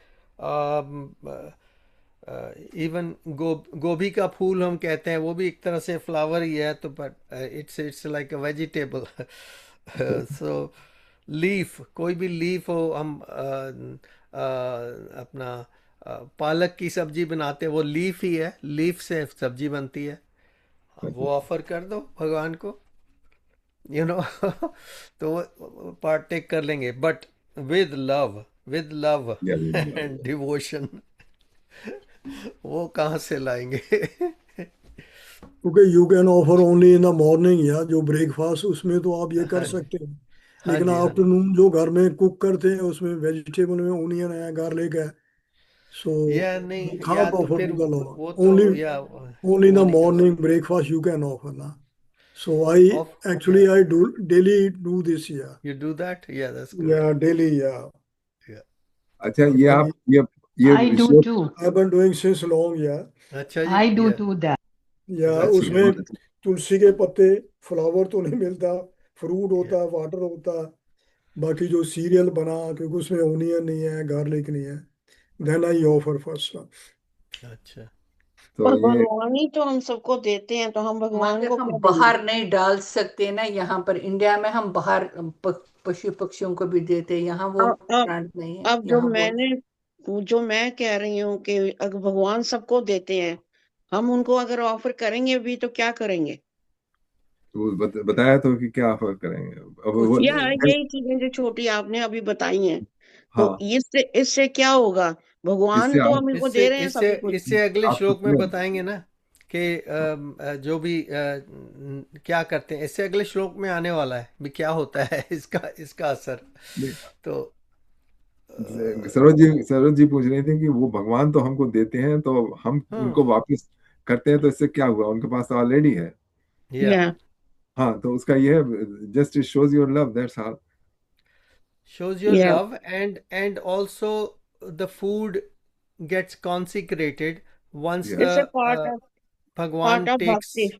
इवन गोभी का फूल हम कहते हैं, वो भी एक तरह से फ्लावर ही है, तो but it's like a vegetable. So leaf, कोई भी लीफ हो, हम अपना पालक की सब्जी बनाते हैं, वो लीफ ही है, लीफ से सब्जी बनती है, वो ऑफर कर दो भगवान को, तो पार्टेक कर लेंगे, बट विद लव या एंड डिवोशन, वो कहाँ से लाएंगे? क्योंकि you can offer only in the morning, या जो ब्रेकफास्ट उसमें तो आप ये कर हाँ जी, सकते हैं, हाँ लेकिन जी, हाँ जी। आफ्टरनून जो घर में कुक करते हैं उसमें वेजिटेबल में ओनियन है, गार्लिक है, सो या यू नहीं, या कांट तो ऑफर फिर टू द लॉर्ड वो ओनली, तो या ओनली इन द वो नहीं कर मॉर्निंग सकते ब्रेकफास्ट यू कैन ऑफर ना। So I off. Actually I do daily do this, you do that, yeah that's good. Yeah daily, yeah अच्छा, ये आई आप ये I do show, too. Been doing since long, yeah अच्छा जी, I do yeah too that. Yeah that's अच्छा, good. उसमें बहुत अच्छा, तुलसी के पत्ते, फ्लावर तो नहीं मिलता, फ्रूट या होता है, वाटर होता है, बाकी जो सीरियल बना, क्योंकि उसमें ओनियन नहीं है, गार्लिक नहीं है, देन आई ऑफर फर्स्ट। अच्छा, तो पर ये, भगवान ही तो हम सबको देते हैं, तो हम भगवान मगर को हम क्या बाहर देंगे? नहीं डाल सकते ना, यहाँ पर इंडिया में हम बाहर पशु पक्षियों को भी देते हैं, यहाँ वो अब अब प्लांट नहीं है, अब यहाँ वो जो मैं कह रही हूँ कि अगर भगवान सबको देते हैं, हम उनको अगर ऑफर करेंगे भी तो क्या करेंगे? वो बताया तो कि क्या ऑफर करेंगे अब कुछ वो, या नहीं। यही चीजें जो छोटी आपने अभी बताई हैं, तो हाँ, इससे इससे क्या होगा? भगवान इससे तो आप हम इनको इससे दे रहे हैं इससे सब कुछ। इससे अगले आपको श्लोक में प्रेम, बताएंगे ना कि जो भी क्या करते हैं, इससे अगले श्लोक में आने वाला है भी क्या होता है इसका इसका असर। तो सरोज जी पूछ रही थी कि वो भगवान तो हमको देते हैं, तो हम हाँ, उनको वापस करते हैं, तो इससे क्या हुआ, उनके पास तो ऑलरेडी है। या या हाँ, तो उसका ये है, just it shows your love, that's all. shows your या love, and also the food gets consecrated once या, the इट्स अ पार्ट भगवान ऑफ भक्ति।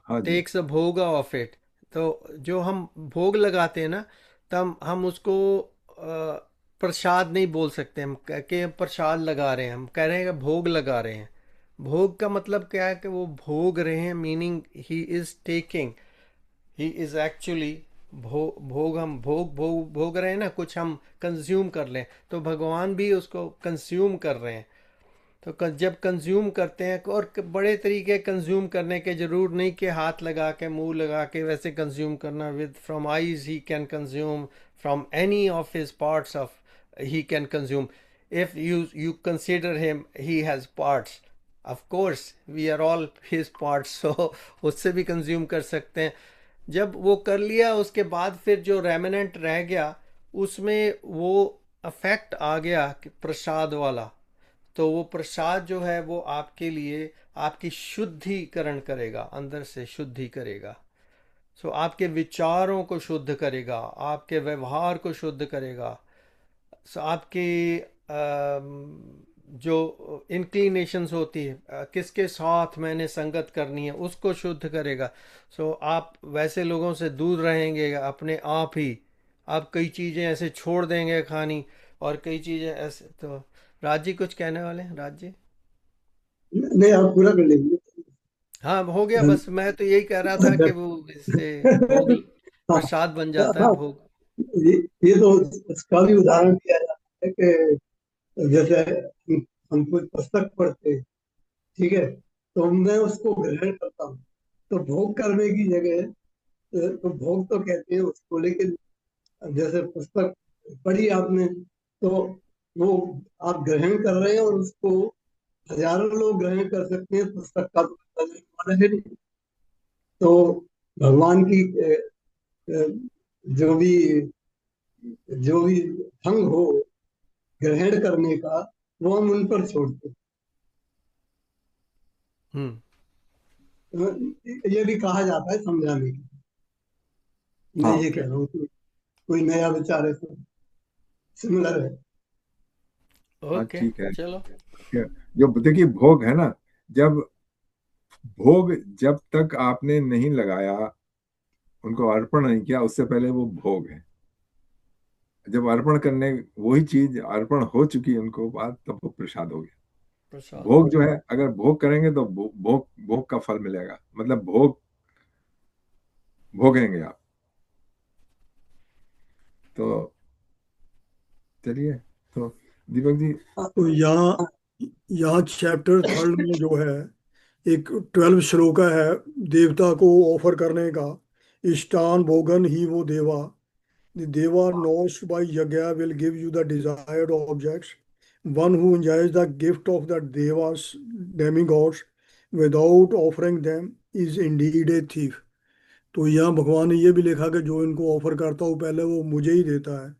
हाँ जी, टेक्स अ भोग ऑफ इट। तो जो हम भोग लगाते हैं ना, तब हम उसको प्रसाद नहीं बोल सकते, हम कह के हम प्रसाद लगा रहे हैं, हम कह रहे हैं कि भोग लगा रहे हैं। भोग का मतलब क्या है कि वो भोग रहे हैं, meaning he is taking, he is actually भोग, हम भोग रहे हैं ना, कुछ हम कंज्यूम कर लें, तो भगवान भी उसको कंज्यूम कर रहे हैं। तो जब कंज्यूम करते हैं, और बड़े तरीके कंज्यूम करने के जरूर नहीं कि हाथ लगा के, मुंह लगा के वैसे कंज्यूम करना, with from eyes he can consume, from any of his parts of he can consume, if you consider him, he has parts, of course we are all his parts, so उससे भी consume कर सकते हैं। जब वो कर लिया, उसके बाद फिर जो रेमिनेंट रह गया, उसमें वो अफेक्ट आ गया कि प्रसाद वाला, तो वो प्रसाद जो है वो आपके लिए आपकी शुद्धिकरण करेगा, अंदर से शुद्धि करेगा। सो आपके विचारों को शुद्ध करेगा, आपके व्यवहार को शुद्ध करेगा। सो आपकी जो इंक्लिनेशंस होती है, किसके साथ मैंने संगत करनी है, उसको शुद्ध करेगा। सो आप वैसे लोगों से दूर रहेंगे अपने आप ही। आप कई चीज़ें ऐसे छोड़ देंगे खानी, और कई चीज़ें ऐसे। तो राज जी कुछ कहने वाले हैं? राज जी? नहीं, आप पूरा कर लीजिए। हाँ, हो गया। बस मैं तो यही कह रहा था कि वो इससे भोग हाँ प्रसाद बन जाता है, हाँ, भोग। ये ये तो उसका भी उदाहरण दिया जाता है कि जैसे हम कोई पुस्तक पढ़ते हैं, ठीक है, तो मैं उसको ग्रहण करता हूँ, तो भोग करने की जगह तो भोग तो कहते हैं उसको, लेकिन जैसे पुस्तक पढ़ी आपने, तो वो आप ग्रहण कर रहे हैं, और उसको हजारों लोग ग्रहण कर सकते हैं, पुस्तक का तो करने वाला है नहीं। तो भगवान की अ, जो भी जो भी ढंग हो ग्रहण करने का, वो हम उन पर छोड़ते हैं। हम्म। ये भी कहा जाता है समझाने के। मैं हाँ ये कह रहा हूँ कि कोई नया विचार है तो सिमिलर है। हाँ, ओके, ठीक है। चलो। जो देखिए भोग है ना, जब भोग जब तक आपने नहीं लगाया, उनको अर्पण नहीं किया, उससे पहले वो भोग है। जब अर्पण करने वही चीज अर्पण हो चुकी है उनको बाद, तब वो प्रसाद हो गया। प्रसाद हो भोग जो गया। है, अगर भोग करेंगे तो भोग भोग का फल मिलेगा, मतलब भोग भोगेंगे आप। तो चलिए, तो दीपक जी। तो यहाँ यहाँ चैप्टर 3 में जो है एक 12 श्लोका है देवता को ऑफर करने का। इष्टान भोगन ही वो देवा, the deva knows by yagya will give you the desired objects. One who enjoys the gift of the devas, demigods, without offering them is indeed a thief. तो यहाँ भगवान ने ये भी लिखा कि जो इनको ऑफर करता हूँ पहले वो मुझे ही देता है।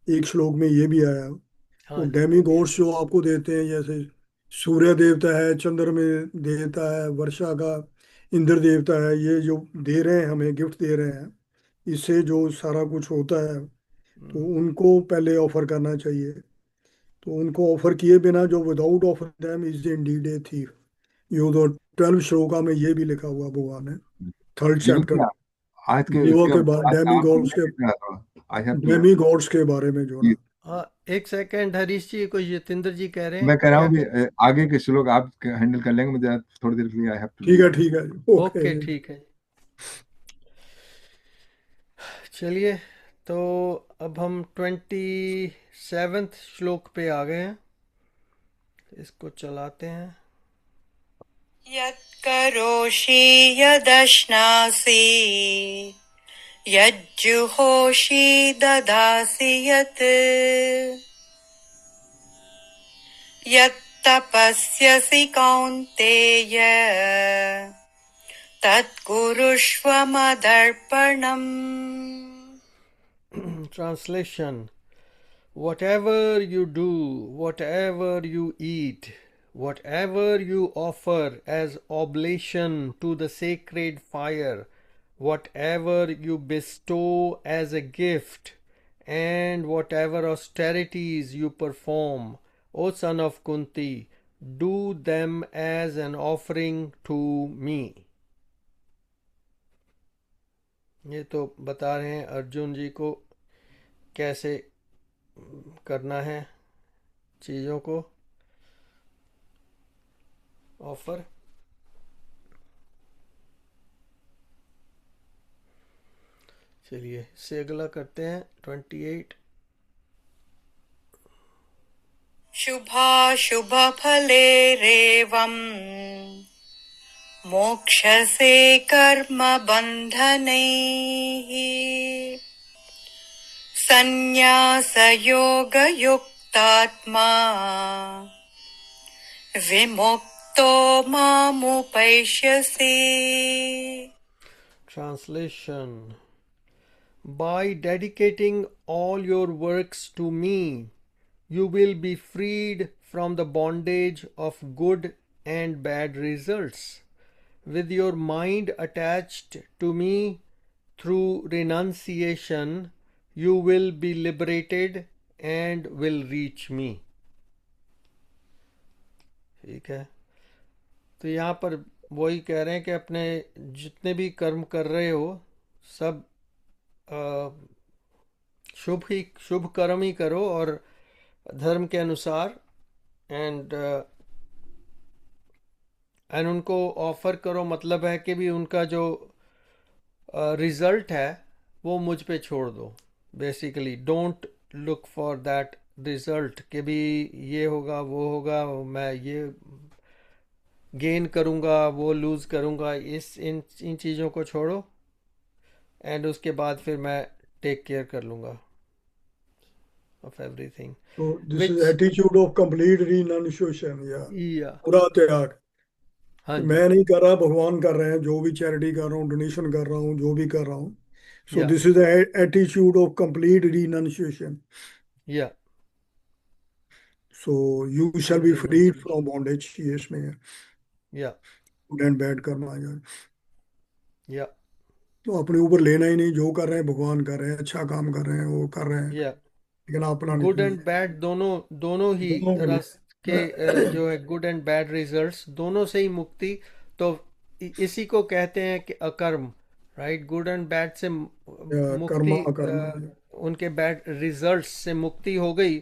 एक श्लोक में ये भी आया। तो हाँ जी। डेमी गॉड्स जो आपको देते हैं, जैसे सूर्य देवता है, चंद्र में देवता है, वर्षा का इंद्र देवता है, ये जो दे रहे हैं हमें गिफ्ट दे रहे हैं, इससे जो सारा कुछ होता है, तो उनको पहले ऑफर करना चाहिए। तो उनको ऑफर किए बिना जो without offer them is Indeed a thief. ये तो 12 श्लोका में ये भी लिखा हुआ भगवान ने, 3rd दीपक जी, चैप्टर। आज के देवा इसका के बारे, आज का आपको मैं कहना था, I have to. Demigods के बारे में जो ना। हाँ, एक सेकंड हरीश जी, कोई यतेंद्र जी कह रहे हैं मैं कह रहा क्या? हूँ कि आगे के श्लोक आप हैंडल कर लेंगे, मुझे थोड़ी देर के लिए आई हैव टू ठीक लीव। है, ठीक है, ओके। ओके, ठीक है। चलिए, तो अब हम 27th श्लोक पे आ गए हैं। इसको चलाते हैं। यत्करोषि यदश्नासि यज्जुहोषि ददासि यत् यत्तपस्यसि कौन्तेय तत्कुरुष्व मदर्पणम्। Translation: Whatever you do, whatever you eat, whatever you offer as oblation to the sacred fire, whatever you bestow as a gift, and whatever austerities you perform, O son of Kunti, do them as an offering to me. ये तो बता रहे हैं अर्जुन जी को कैसे करना है चीज़ों को ऑफर। चलिए, इससे अगला करते हैं 28। शुभाशुभफलेरेवम् मोक्षसे कर्मबन्धनैः सन्न्यासयोगयुक्तात्मा विमुक्तो मामुपैष्यसि। Translation: By dedicating all your works to me, you will be freed from the bondage of good and bad results. With your mind attached to me through renunciation, you will be liberated and will reach me. ठीक है। तो यहाँ पर वही कह रहे हैं कि अपने जितने भी कर्म कर रहे हो सब शुभ कर्म ही करो और धर्म के अनुसार, एंड उनको ऑफर करो। मतलब है कि भी उनका जो रिजल्ट है वो मुझ पे छोड़ दो। Basically don't look for that result कि भी ये होगा वो होगा, मैं ये गेन करूँगा वो लूज़ करूँगा, इस इन चीज़ों को छोड़ो, एंड उसके बाद फिर मैं टेक केयर कर लूँगा of everything So this is which attitude of complete renunciation, या या पूरा त्याग, हाँ कि जी, मैं नहीं कर रहा, भगवान कर रहे हैं, जो भी चैरिटी कर रहा हूँ, डोनेशन कर रहा हूँ, जो भी कर रहा हूँ। So या this is the attitude of complete renunciation. या So you shall good be freed renunciation, from bondage, ये इसमें है, या गुड एंड बैड करना यार। या तो अपने ऊपर लेना ही नहीं, जो कर रहे हैं भगवान कर रहे हैं, अच्छा काम कर रहे हैं, वो कर रहे हैं, या लेकिन अपना गुड नहीं एंड है। बैड दोनों दोनों ही दोनों के रस के लिए जो है गुड एंड बैड रिजल्ट्स दोनों से ही मुक्ति। तो इसी को कहते हैं कि अकर्म, राइट। गुड एंड बैड से मुक्ति, कर्मा करना है। उनके बैड रिजल्ट्स से मुक्ति हो गई,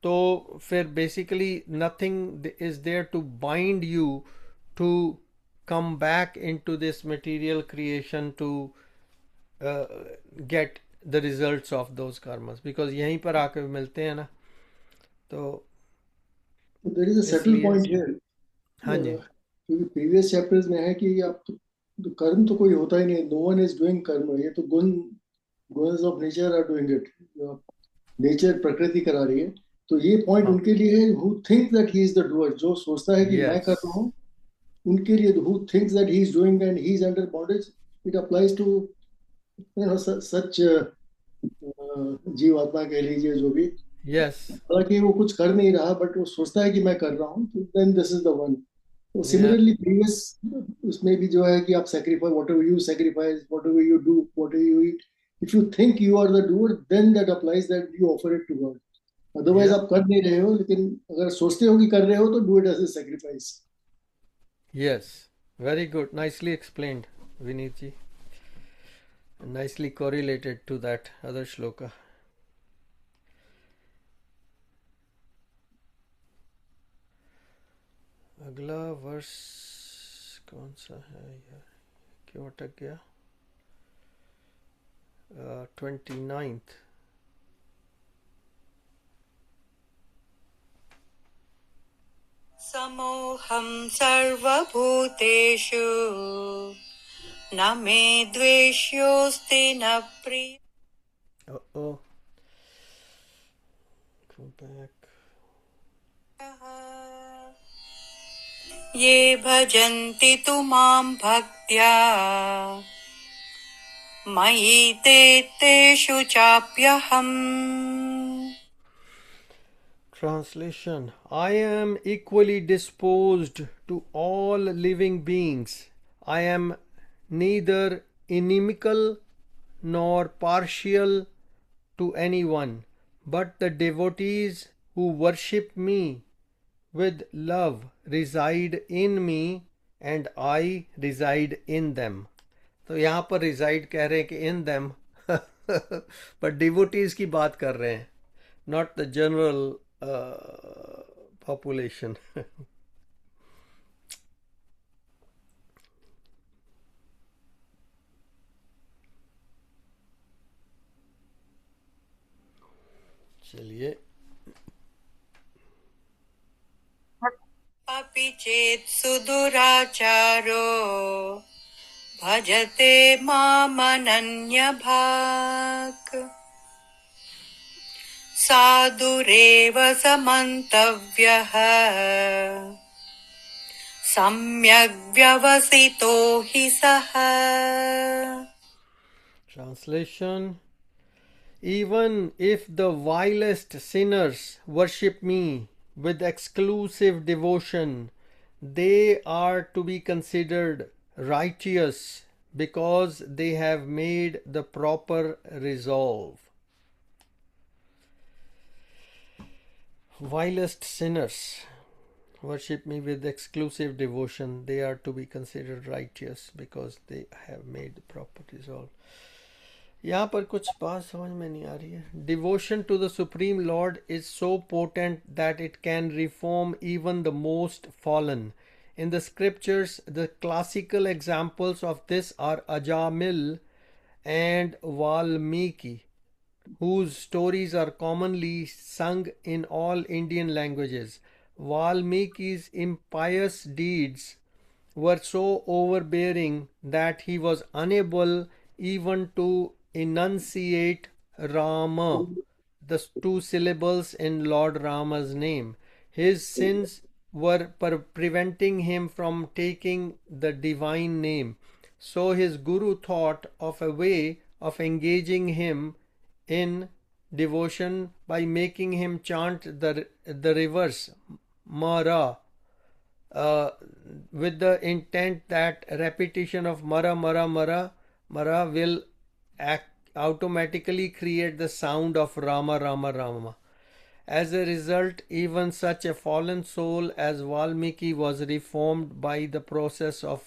तो फिर basically nothing is there to bind you to come back into this material creation to get the results of those karmas, because यहीं पर आके मिलते हैं ना। तो देयर इज अ सेटल इसलिए पॉइंट हियर, हाँ जी, क्योंकि प्रीवियस चैप्टर्स में है कि आप तो कर्म तो कोई होता ही नहीं, नो वन इज डूइंग कर्म, ये तो गुणस of nature are doing it, nature प्रकृति करा रही है। तो ये पॉइंट हाँ, उनके लिए है who think that he is the doer, जो सोचता है कि मैं यस, कर रहा हूँ, उनके लिए who thinks that he is doing and he is under bondage, it applies to such जीवात्मा कह लीजिए जो भी, यस, हालांकि वो कुछ कर नहीं रहा बट वो सोचता है कि मैं कर रहा हूँ, तो then this is the one. तो या सिमिलरली प्रीवियस उसमें भी जो है कि आप sacrifice whatever you sacrifice, whatever you do, whatever you eat, if you think you are the doer then that applies that you offer it to God. Otherwise या आप कर नहीं रहे हो, लेकिन अगर सोचते हो कि कर रहे हो तो do it as a sacrifice. Yes, very good, nicely explained Vineet ji, nicely correlated to that other shloka. अगला वर्स कौन सा है यार, क्यों अटक गया? 29th। समोहं सर्वभूतेषु न मे द्वेष्योऽस्ति न प्रिय। Uh-oh. Go back. ये भजन्ति तु मां भक्त्या मयि ते तेषु चाप्यहम्। Translation: I am equally disposed to all living beings. I am neither inimical nor partial to anyone, but the devotees who worship me with love reside in me and I reside in them. तो यहाँ पर reside कह रहे हैं कि in them पर devotees की बात कर रहे हैं, not the general population. चलिए, अपि चेत् सुदुराचारो भजते मामनन्यभाक् साधुरेव समन्तव्यः सम्यग् व्यवसितो हि सः। translation: even if the vilest sinners worship me with exclusive devotion, they are to be considered righteous because they have made the proper resolve. Vilest sinners, Worship me with exclusive devotion. They are to be considered righteous because they have made the proper resolve. यहाँ पर कुछ बात समझ में नहीं आ रही है. Devotion to the Supreme Lord is so potent that it can reform even the most fallen. In the scriptures, the classical examples of this are Ajamil and Valmiki, whose stories are commonly sung in all Indian languages. Valmiki's impious deeds were so overbearing that he was unable even to enunciate Rama, the two syllables in Lord Rama's name. His sins were preventing him from taking the divine name. So his guru thought of a way of engaging him in devotion by making him chant the reverse Mara, with the intent that repetition of Mara Mara Mara Mara will automatically create the sound of Rama Rama Rama. As a result, even such a fallen soul as Valmiki was reformed by the process of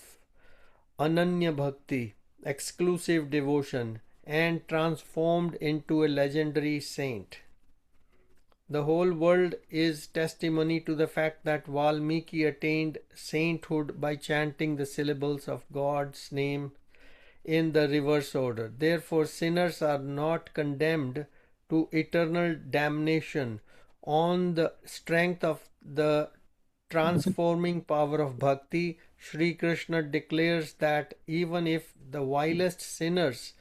Ananya Bhakti, exclusive devotion, and transformed into a legendary saint. The whole world is testimony to the fact that Valmiki attained sainthood by chanting the syllables of God's name in the reverse order. Therefore, sinners are not condemned to eternal damnation on the strength of the transforming power of bhakti. Sri Krishna declares that even if the vilest sinners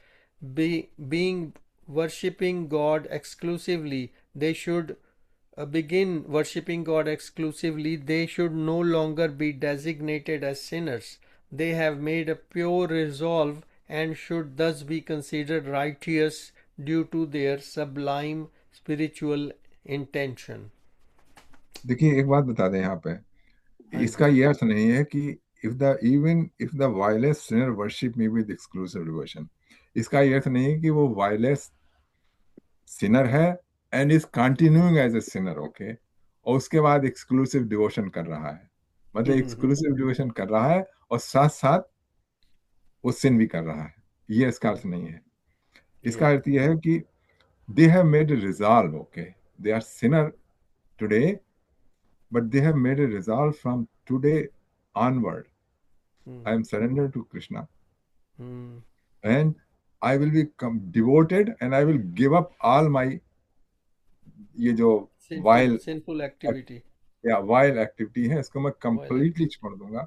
being worshipping God exclusively, they should begin worshipping God exclusively, they should no longer be designated as sinners. They have made a pure resolve and should thus be considered righteous due to their sublime spiritual intention. देखिए एक बात बता दें यहाँ पे, हाँ इसका जी. ये अर्थ नहीं है कि if the vilest sinner worship me with exclusive devotion, इसका ये अर्थ नहीं है कि वो vilest sinner है and is continuing as a sinner, okay, और उसके बाद exclusive devotion कर रहा है. मतलब exclusive devotion कर रहा है और साथ साथ वो sin भी कर रहा है. ये इसका अर्थ नहीं है. इसका अर्थ ये है कि they have made a resolve, okay, they are sinner today, but they have made a resolve from today onward. I am surrendered to Krishna, and I will become devoted, and I will give up all my ये जो sinful activity, wild activity है, इसको मैं completely छोड़ दूंगा.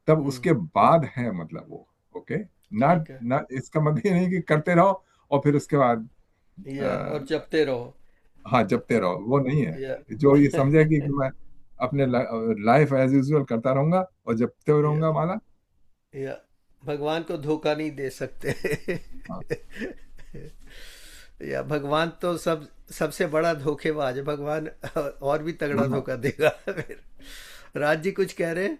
तब उसके बाद है मतलब वो, ओके, ना इसका मतलब ये नहीं कि करते रहो और फिर उसके बाद और जपते रहो. हाँ, जपते रहो, वो नहीं है. जो ये समझे कि मैं अपने लाइफ एज यूजुअल करता रहूंगा और जपते रहूंगा माला, भगवान को धोखा नहीं दे सकते. या भगवान तो सबसे बड़ा धोखेबाज है. भगवान और भी तगड़ा धोखा देगा. फिर राज जी कुछ कह रहे हैं?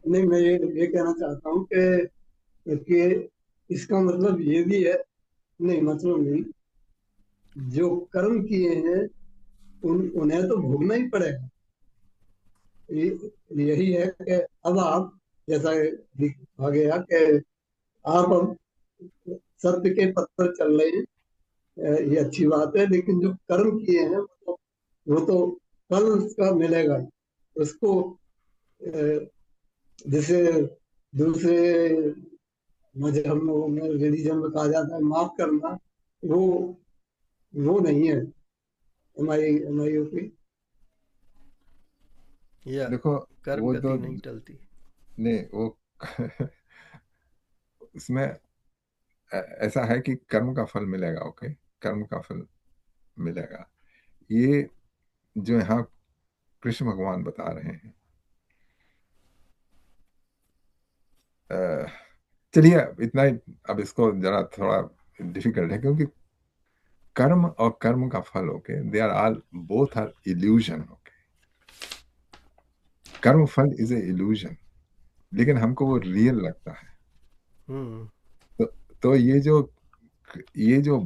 नहीं, मैं ये कहना चाहता हूँ कि इसका मतलब ये भी है, नहीं मतलब नहीं, जो कर्म किए हैं उन्हें तो भोगना ही पड़ेगा. यही है कि अब आप जैसा आ गया कि आप अब सत्य के पथ पर चल रहे हैं, ये अच्छी बात है, लेकिन जो कर्म किए हैं वो तो फल उसका मिलेगा. उसको जैसे दूसरे मजहब में रिलीजन में कहा जाता है माफ करना, वो नहीं है. हमारी ओपी देखो कर्म वो गति तो नहीं टलती. नहीं, वो इसमें ऐसा है कि कर्म का फल मिलेगा, ओके, कर्म का फल मिलेगा. ये जो यहाँ कृष्ण भगवान बता रहे हैं, चलिए इतना ही. अब इसको जरा थोड़ा डिफिकल्ट है क्योंकि कर्म और कर्म का फल, okay, they are all both are illusion, okay. कर्म फल इज ए इल्यूजन, लेकिन हमको वो रियल लगता है. तो ये जो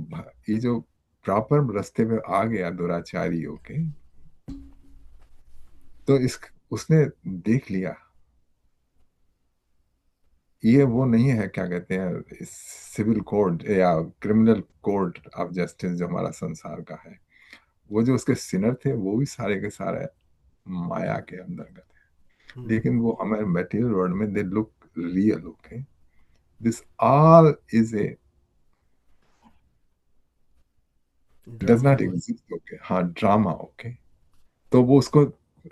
प्रॉपर रास्ते पे आ गया दुराचारी, ओके, तो उसने देख लिया ये वो नहीं है, क्या कहते हैं, सिविल कोड या क्रिमिनल कोड ऑफ जस्टिस जो हमारा संसार का है। वो जो उसके सिनर थे वो भी सारे के सारे माया के अंतर्गत है, लेकिन वो हमारे मटेरियल वर्ल्ड में they look real. Okay, this all is a does not exist. Okay, हाँ, ड्रामा। ओके, तो वो उसको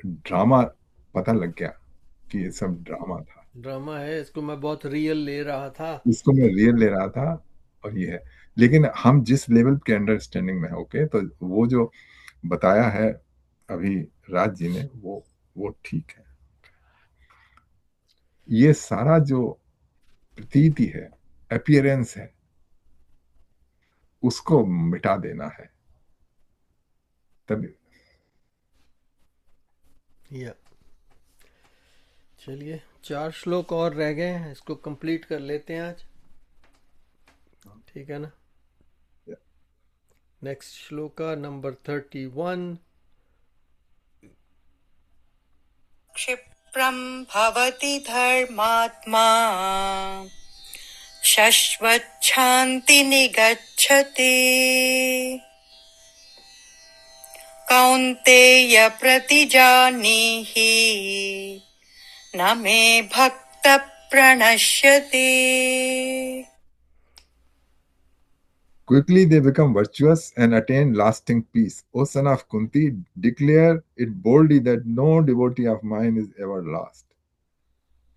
ड्रामा पता लग गया कि ये सब ड्रामा था, ड्रामा है, इसको मैं बहुत रियल ले रहा था। इसको मैं रियल ले रहा था, और ये है। लेकिन हम जिस लेवल के अंडरस्टैंडिंग में है, ओके, तो वो जो बताया है अभी राज जी ने, वो ठीक है। ये सारा जो प्रतीति है, अपियरेंस है, उसको मिटा देना है तभी। या चलिए, 4 श्लोक और रह गए हैं, इसको कंप्लीट कर लेते हैं आज, ठीक है ना। नेक्स्ट श्लोक नंबर 31। क्षिप्रम् भवति धर्मात्मा शश्वच्छान्ति निगच्छति कौन्तेय प्रतिजानीहि न मे भक्त प्रणश्यति। Quickly they become virtuous and attain lasting peace. O son of Kunti, declare it boldly that no devotee of mine is ever lost.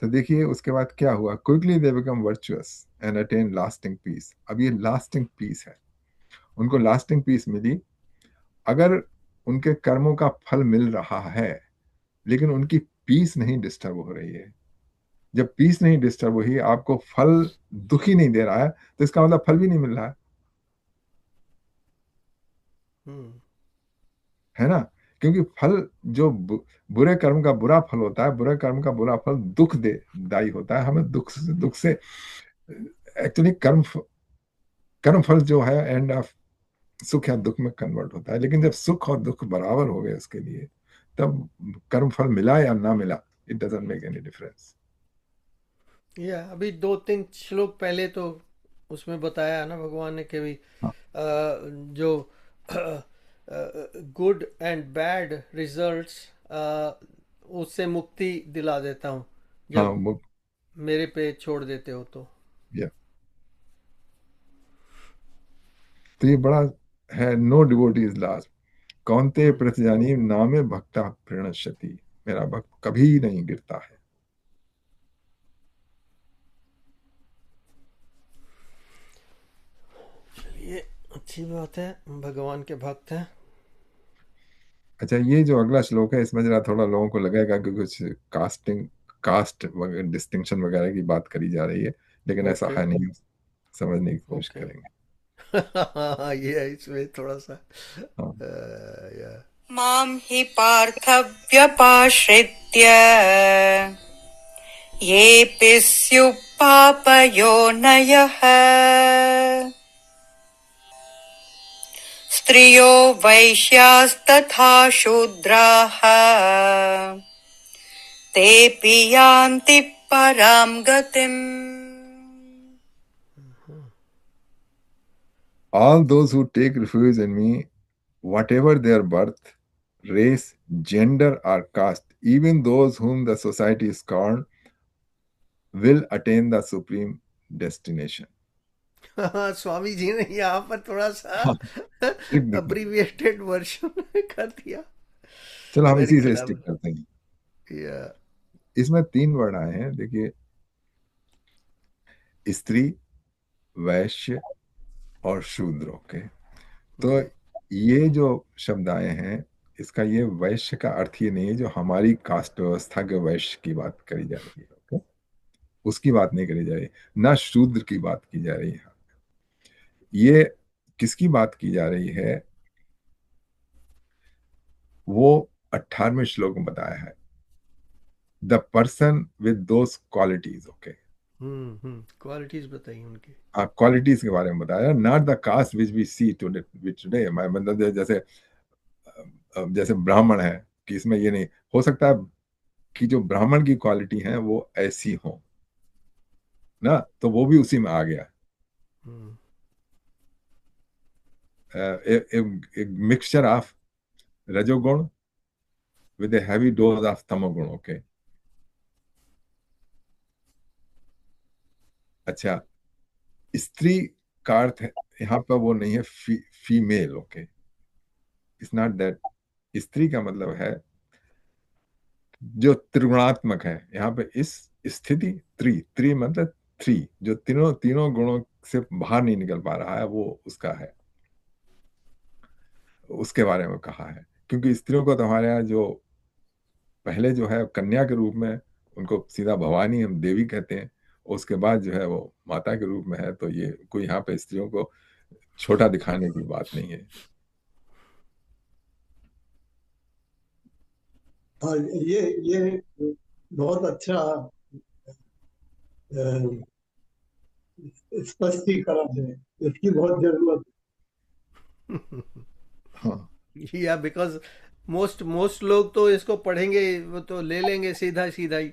तो देखिए उसके बाद क्या हुआ, quickly they become virtuous and attain lasting peace. अब ये lasting piece है, उनको लास्टिंग पीस मिली अगर उनके कर्मों का फल मिल रहा है, लेकिन उनकी पीस नहीं डिस्टर्ब हो रही है। जब पीस नहीं डिस्टर्ब हुई, आपको फल दुखी नहीं दे रहा है, तो इसका मतलब फल भी नहीं मिल रहा है ना। क्योंकि फल जो बुरे कर्म का बुरा फल होता है, बुरे कर्म का बुरा फल दुख दे दायी होता है। हमें दुख से एक्चुअली कर्म फल जो है एंड ऑफ सुख या दुख में कन्वर्ट होता है। लेकिन जब सुख और दुख बराबर हो गए उसके लिए, तब कर्म फल मिला या ना मिला, it doesn't make any difference. या अभी 2-3 श्लोक पहले तो उसमें बताया ना भगवान ने कि भी हाँ। जो गुड एंड बैड रिजल्ट्स, उससे मुक्ति दिला देता हूँ हाँ, जब मेरे पे छोड़ देते हो तो। तो ये बड़ा है, नो डिवोटी इज लास्ट। कौनते प्रतिजानी नामे भक्ता प्रणश्यति, मेरा भक्त कभी नहीं गिरता है। चलिए, अच्छी बात है, भगवान के भक्त हैं। अच्छा, ये जो अगला श्लोक है, इसमें जरा थोड़ा लोगों को लगेगा कि कुछ कास्ट डिस्टिंक्शन वगैरह की बात करी जा रही है, लेकिन ऐसा है नहीं, समझने की कोशिश करेंगे। ये है इसमें थोड़ा सा मां हि पार्थ व्यपाश्रित्य येऽपि स्युः पापयोनयः स्त्रियो वैश्यास्तथा शूद्राः तेऽपि यान्ति परां गतिम्। All those who take refuge in me, whatever their birth, race, gender, or caste, even those whom the society scorn, will attain the supreme destination. Swami ji ने यहाँ पर थोड़ा सा अब्रीविएटेड वर्जन कर दिया। चलो हम इसी से स्टिक करते हैं। या इसमें 3 वर्ड आए हैं, देखिए, स्त्री, वैश्य और शूद्र। ओके, तो ये जो शब्द आए हैं, इसका ये वैश्य का अर्थ ये नहीं है जो हमारी कास्ट व्यवस्था के वैश्य की बात करी जा रही है। ओके, उसकी बात नहीं करी जा रही, ना शूद्र की बात की जा रही है। ये किसकी बात की जा रही है, वो 18वें श्लोक में बताया है, the person with those qualities. Okay, qualities बताइए उनकी। क्वालिटीज के बारे में बताया, not the caste which we see today. मतलब जैसे ब्राह्मण है कि इसमें ये नहीं हो सकता है, कि जो ब्राह्मण की क्वालिटी है वो ऐसी हो ना, तो वो भी उसी में आ गया। हम्म, a mixture of रजोगुण with a heavy dose of तमोगुण। ओके, अच्छा, स्त्री का अर्थ है यहाँ पर वो नहीं है female. Okay, it's not that. स्त्री का मतलब है जो त्रिगुणात्मक है। यहाँ पे इस स्थिति त्रि मतलब थ्री, जो तीनों तीनों गुणों से बाहर नहीं निकल पा रहा है, वो उसका है, उसके बारे में कहा है। क्योंकि स्त्रियों को तो हमारे यहाँ जो पहले जो है कन्या के रूप में, उनको सीधा भवानी हम देवी कहते हैं, उसके बाद जो है वो माता के रूप में है। तो ये कोई यहाँ पे स्त्रियों को छोटा दिखाने की बात नहीं है। हाँ, ये बहुत अच्छा अ, स्पष्टीकरण है, इसकी बहुत जरूरत हाँ या बिकॉज मोस्ट लोग तो इसको पढ़ेंगे, वो तो ले लेंगे सीधा सीधा ही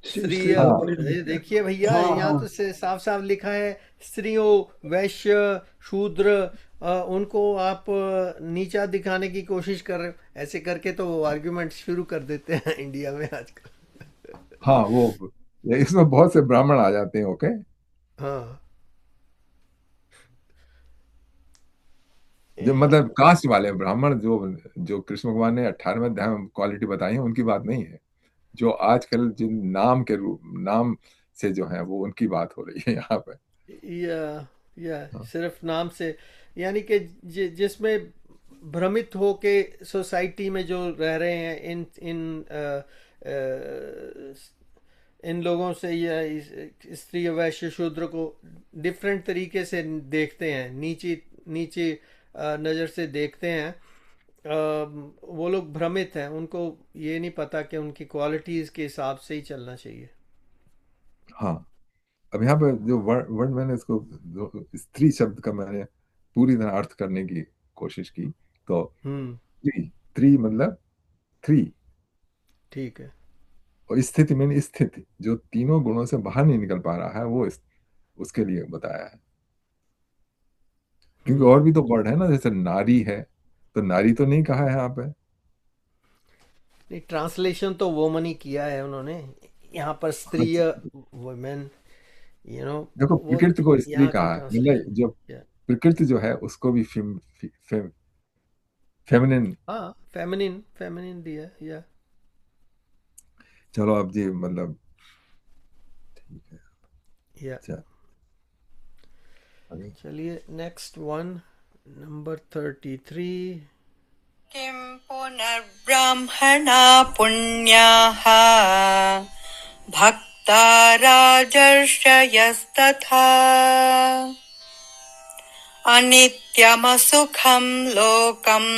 स्त्री। स्त्री हाँ भवानी जी। ये देखिए भैया, हाँ यहाँ हाँ तो से साफ साफ लिखा है स्त्रियों, वैश्य, शूद्र, उनको आप नीचा दिखाने की कोशिश कर रहे हो। ऐसे करके तो वो आर्ग्यूमेंट शुरू कर देते हैं इंडिया में आजकल। हाँ, वो इसमें बहुत से ब्राह्मण आ जाते हैं। ओके, हाँ, जो मतलब कास्ट वाले ब्राह्मण, जो जो कृष्ण भगवान ने 18वें अध्याय में क्वालिटी बताई है, उनकी बात नहीं है। जो आजकल जिन नाम के रूप नाम से जो है वो उनकी बात हो रही है यहाँ पे। या हाँ, सिर्फ नाम से, यानी कि जिसमें भ्रमित हो के सोसाइटी में जो रह रहे हैं, इन इन इन लोगों से, या स्त्री वैश्य शूद्र को डिफरेंट तरीके से देखते हैं, नीचे नीचे नज़र से देखते हैं। वो लोग भ्रमित हैं, उनको ये नहीं पता कि उनकी क्वालिटीज़ के हिसाब से ही चलना चाहिए। हाँ। अब यहाँ पे जो वर्ड वर्ड मैंने इसको, जो स्त्री शब्द का मैंने पूरी तरह अर्थ करने की कोशिश की, तो हम्म, त्रि त्रि मतलब थ्री, ठीक है। और स्थिति में स्थिति जो तीनों गुणों से बाहर नहीं निकल पा रहा है, वो उसके लिए बताया है। क्योंकि और हम्म, भी तो वर्ड है ना, जैसे नारी है, तो नारी तो नहीं कहा है यहाँ पे। नहीं, ट्रांसलेशन तो वोमन ही किया है उन्होंने। यहाँ पर स्त्री, अच्छा, वुमेन, यू नो, देखो वो प्रकृति को स्त्री यहाँ की कहा है, मतलब ट्रांसलेशन। जो या प्रकृति जो है उसको भी फेमिनिन। हाँ, फेमिनिन फेमिनिन दिया, या चलो अब जी मतलब ठीक है। या अच्छा, आगे। चलिए नेक्स्ट वन, नंबर 33। किं पुनर्ब्रह्मणा पुण्याः भक्ता राजर्षयस्तथा अनित्यमसुखं लोकम्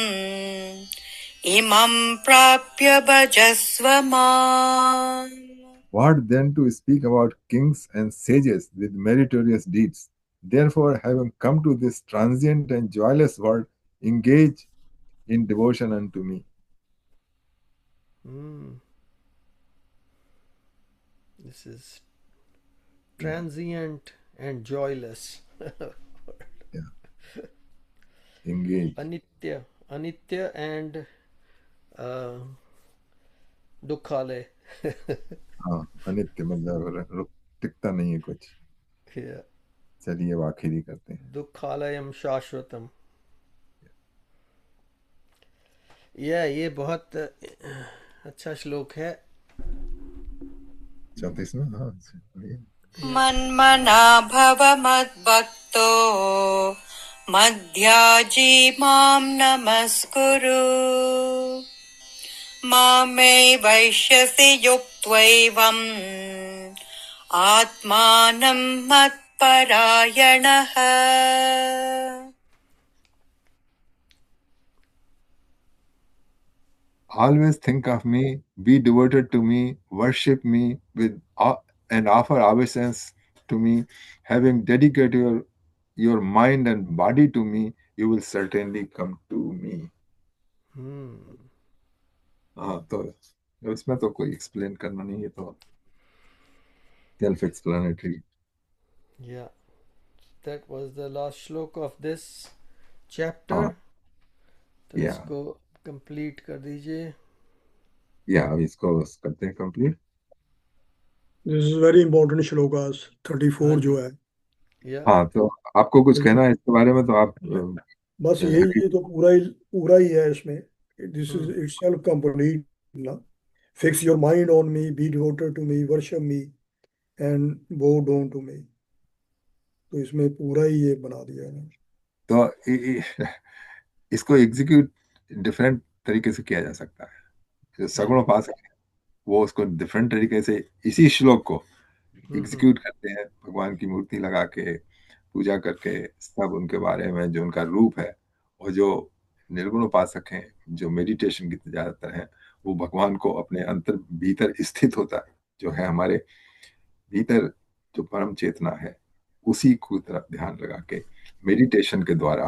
इमं प्राप्य भजस्व माम्। What then to speak about kings and sages with meritorious deeds? Therefore, having come to this transient and joyless world, engage in devotion unto me. This is Yeah, transient and joyless. yeah. Engage. अनित्य, अनित्य and दुखालय। हाँ, अनित्य मतलब टिकता नहीं है कुछ। चलिए अब आखिरी करते हैं। दुखालयम शाश्वतम। ये बहुत अच्छा श्लोक है। 34 में, हाँ चलिए। मन्मना भव मद्भक्तो मध्याजी मां नमस्कुरु मामे वैश्यसि युक्त्वैवम् आत्मानं मत्परायणः। Always think of me, be devoted to me, worship me with and offer obeisance to me. Having dedicated your mind and body to me, you will certainly come to me. हम्म, हाँ, तो इसमें तो कोई एक्सप्लेन करना नहीं है, तो self explanatory. Yeah, that was the last shloka of this chapter. हाँ, तो या इसको कंप्लीट कर दीजिए। अब इसको करते हैं complete. This is very important shlokas हाँ 34 जी। जो है। या हाँ, तो आपको कुछ कहना है इसके बारे में, तो आप बस यही, ये तो पूरा ही है इसमें। This is hmm itself complete ना। Fix your mind on me, be devoted to me, worship me and bow down to me. तो इसमें पूरा ही ये बना दिया है। तो इसको एग्जीक्यूट डिफरेंट तरीके से किया जा सकता है। जो सगुण उपासक है वो उसको डिफरेंट तरीके से इसी श्लोक को एग्जीक्यूट करते हैं, भगवान की मूर्ति लगा के पूजा करके सब उनके बारे में जो उनका रूप है। और जो निर्गुण उपासक हैं, जो मेडिटेशन की ज्यादातर हैं, वो भगवान को अपने अंतर भीतर स्थित होता है, जो है हमारे भीतर जो परम चेतना है, उसी को तरफ ध्यान लगा के मेडिटेशन के द्वारा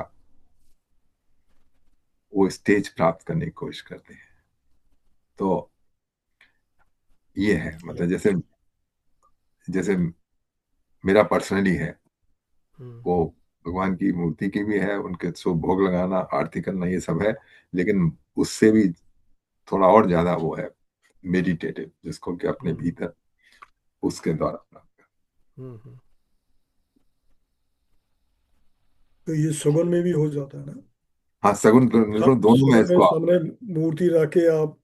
वो स्टेज प्राप्त करने की कोशिश करते हैं। तो ये है, मतलब जैसे जैसे मेरा पर्सनली है, वो भगवान की मूर्ति की भी है, उनके सो भोग लगाना, आरती करना, ये सब है। लेकिन उससे भी थोड़ा और ज्यादा वो है मेडिटेटिव, जिसको कि अपने भीतर उसके द्वारा प्राप्त हम्म तो ये सगुन में भी हो जाता है ना। हाँ, सगुण निर्गुण दोनों में सगुन में इसको सामने मूर्ति रख के आप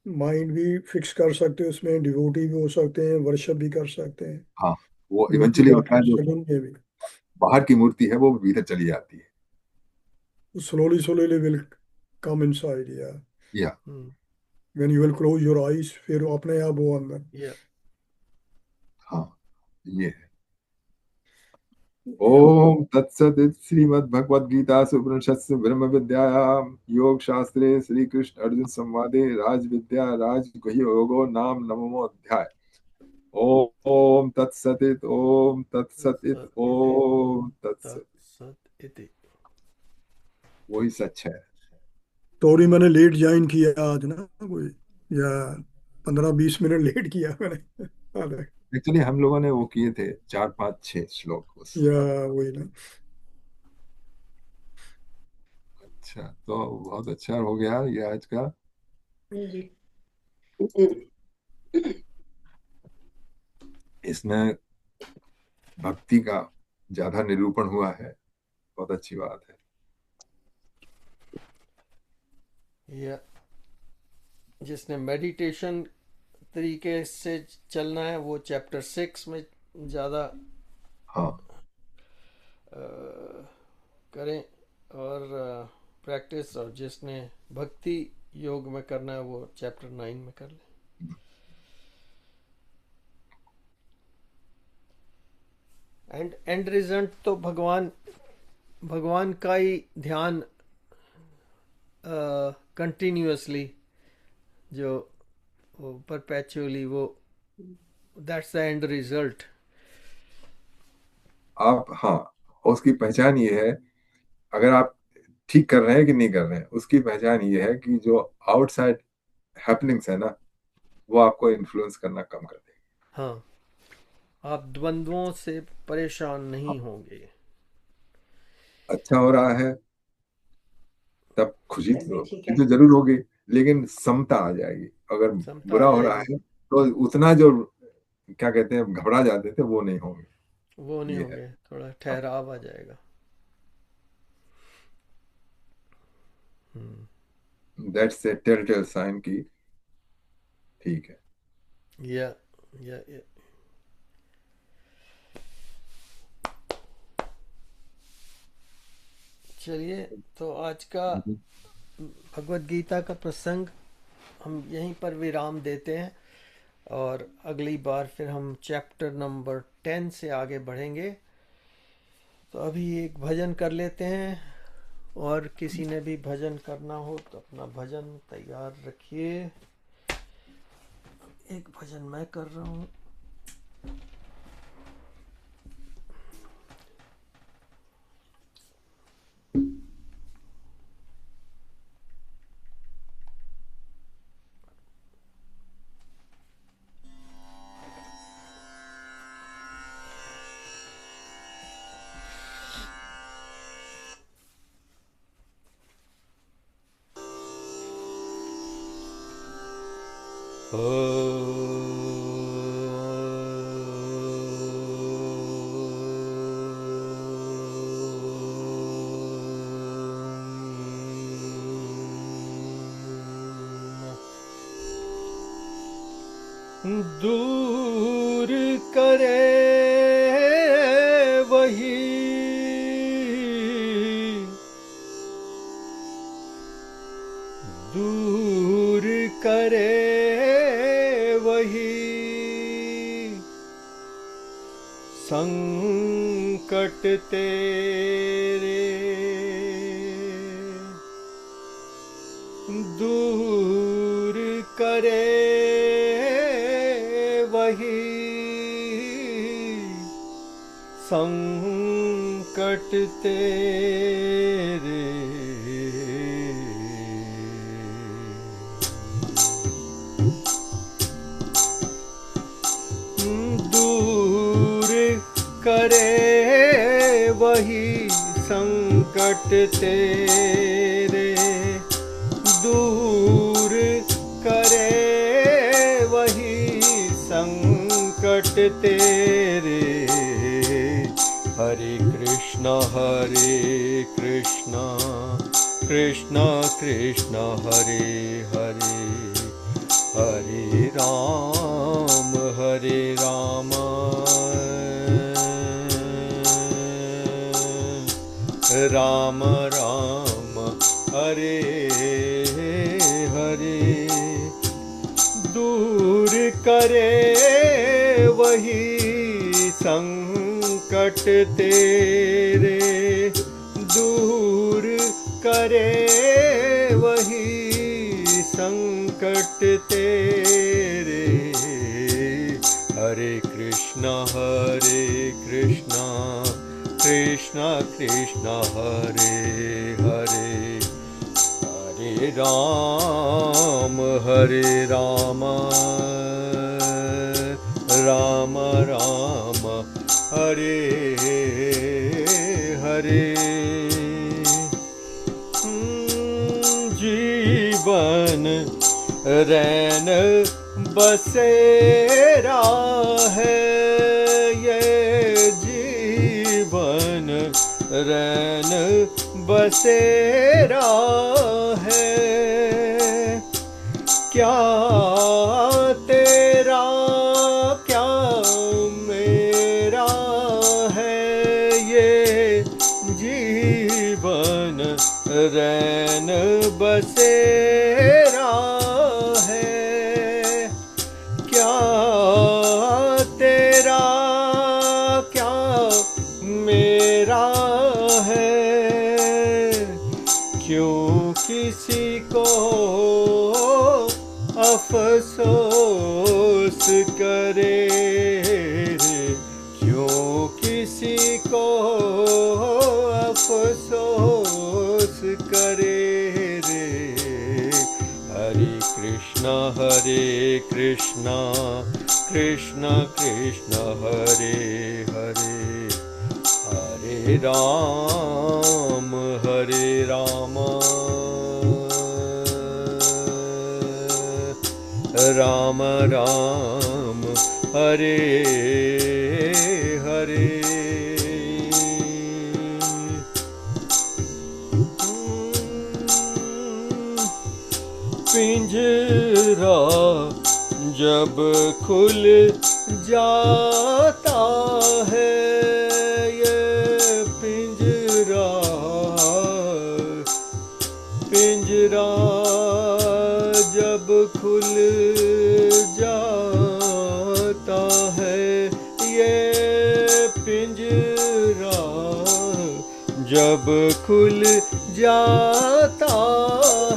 माइंड भी फिक्स कर सकते हो, उसमें डिवोटी भी हो सकते हैं, वर्शिप भी कर सकते हैं। हाँ, वो मूर्ति इवेंचुअली रख होता के है, जो सगुन में भी बाहर की मूर्ति है वो भीतर चली जाती है। slowly will come inside, yeah, या when you will close your eyes, फिर अपने आप वो अंदर। या हाँ, ये है। ओम तत्सत। श्रीमद् भगवद गीता उपनिषत्सु ब्रह्म विद्यायां योग शास्त्रे श्री कृष्ण अर्जुन संवादे राज विद्या राजगुह्य योगो नाम नवमो अध्याय। ओम तत्सदित, ओम तत्सदित, ओम तत्सत। तत्सत इति। वही सच है। स्टोरी मैंने लेट ज्वाइन किया आज ना, कोई या 15-20 मिनट लेट किया मैंने। अरे, एक्चुअली हम लोगों ने वो किए थे 4 5 6 श्लोक बस। या वही ना। अच्छा, तो बहुत अच्छा हो गया ये आज का। जी। इसमें भक्ति का ज्यादा निरूपण हुआ है, बहुत अच्छी बात है। या जिसने मेडिटेशन तरीके से चलना है वो चैप्टर 6 में ज़्यादा हाँ, करें और प्रैक्टिस, और जिसने भक्ति योग में करना है वो चैप्टर 9 में कर ले। एंड रिजल्ट तो भगवान का ही ध्यान कंटिन्यूअसली, जो परपेचुअली वो, दैट्स द एंड रिजल्ट। आप, हाँ, उसकी पहचान ये है, अगर आप ठीक कर रहे हैं कि नहीं कर रहे हैं, उसकी पहचान ये है कि जो आउटसाइड हैपनिंग्स है ना, वो आपको इन्फ्लुएंस करना कम कर देगी। हाँ, आप द्वंद्वों से परेशान नहीं होंगे। अच्छा हो रहा है तब तभी ठीक खुशी है। तो जरूर होगी, लेकिन समता आ जाएगी। अगर समता आ बुरा हो रहा जाएगी, है तो उतना जो क्या कहते हैं घबरा जाते थे वो नहीं होंगे। वो नहीं ये है। होंगे, थोड़ा ठहराव आ जाएगा। दैट्स ए टेल साइन की ठीक है। या या चलिए, तो आज का भगवत गीता का प्रसंग हम यहीं पर विराम देते हैं, और अगली बार फिर हम चैप्टर नंबर 10 से आगे बढ़ेंगे। तो अभी एक भजन कर लेते हैं, और किसी ने भी भजन करना हो तो अपना भजन तैयार रखिए। एक भजन मैं कर रहा हूँ। दूर करे वही दूर करे वही संकट तेरे दूर करे वही संकट तेरे दूर करे वही संकट तेरे दूर करे वही संकट तेरे हरे कृष्णा कृष्णा कृष्णा हरे हरे हरे राम राम राम हरे हरे दूर करे वही संकट तेरे दूर करे वही संकट तेरे हरे कृष्णा कृष्णा कृष्णा हरे हरे हरे राम राम राम हरे हरे जीवन रैन बसेरा है ये जीवन रैन बसेरा है क्या तेरा क्या मेरा है ये जीवन रैन बसेरा है क्या तेरा क्या मेरा है क्यों किसी को अफसोस करे क्यों किसी को अफसोस करे रे हरे कृष्णा कृष्णा कृष्णा हरे हरे हरे राम राम राम हरे हरे पिंजरा जब खुल जाता है ये पिंजरा जब खुल जाता है ये पिंजरा जब खुल जाता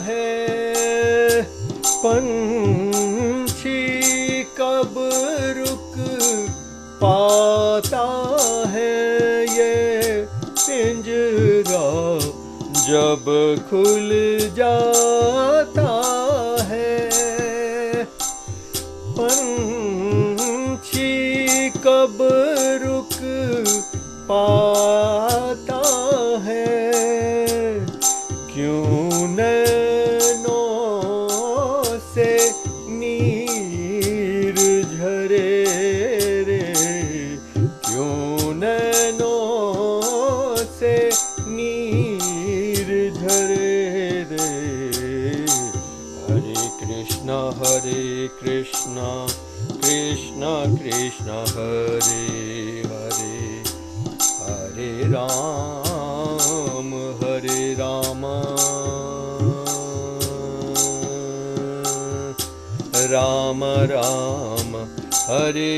है पंछी कब रुक पाता है ये पिंजरा जब खुल जाता है पंछी कब रुक पाता है क्यों नैनों से नीर कृष्ण कृष्ण कृष्ण हरे हरे, हरे राम राम राम हरे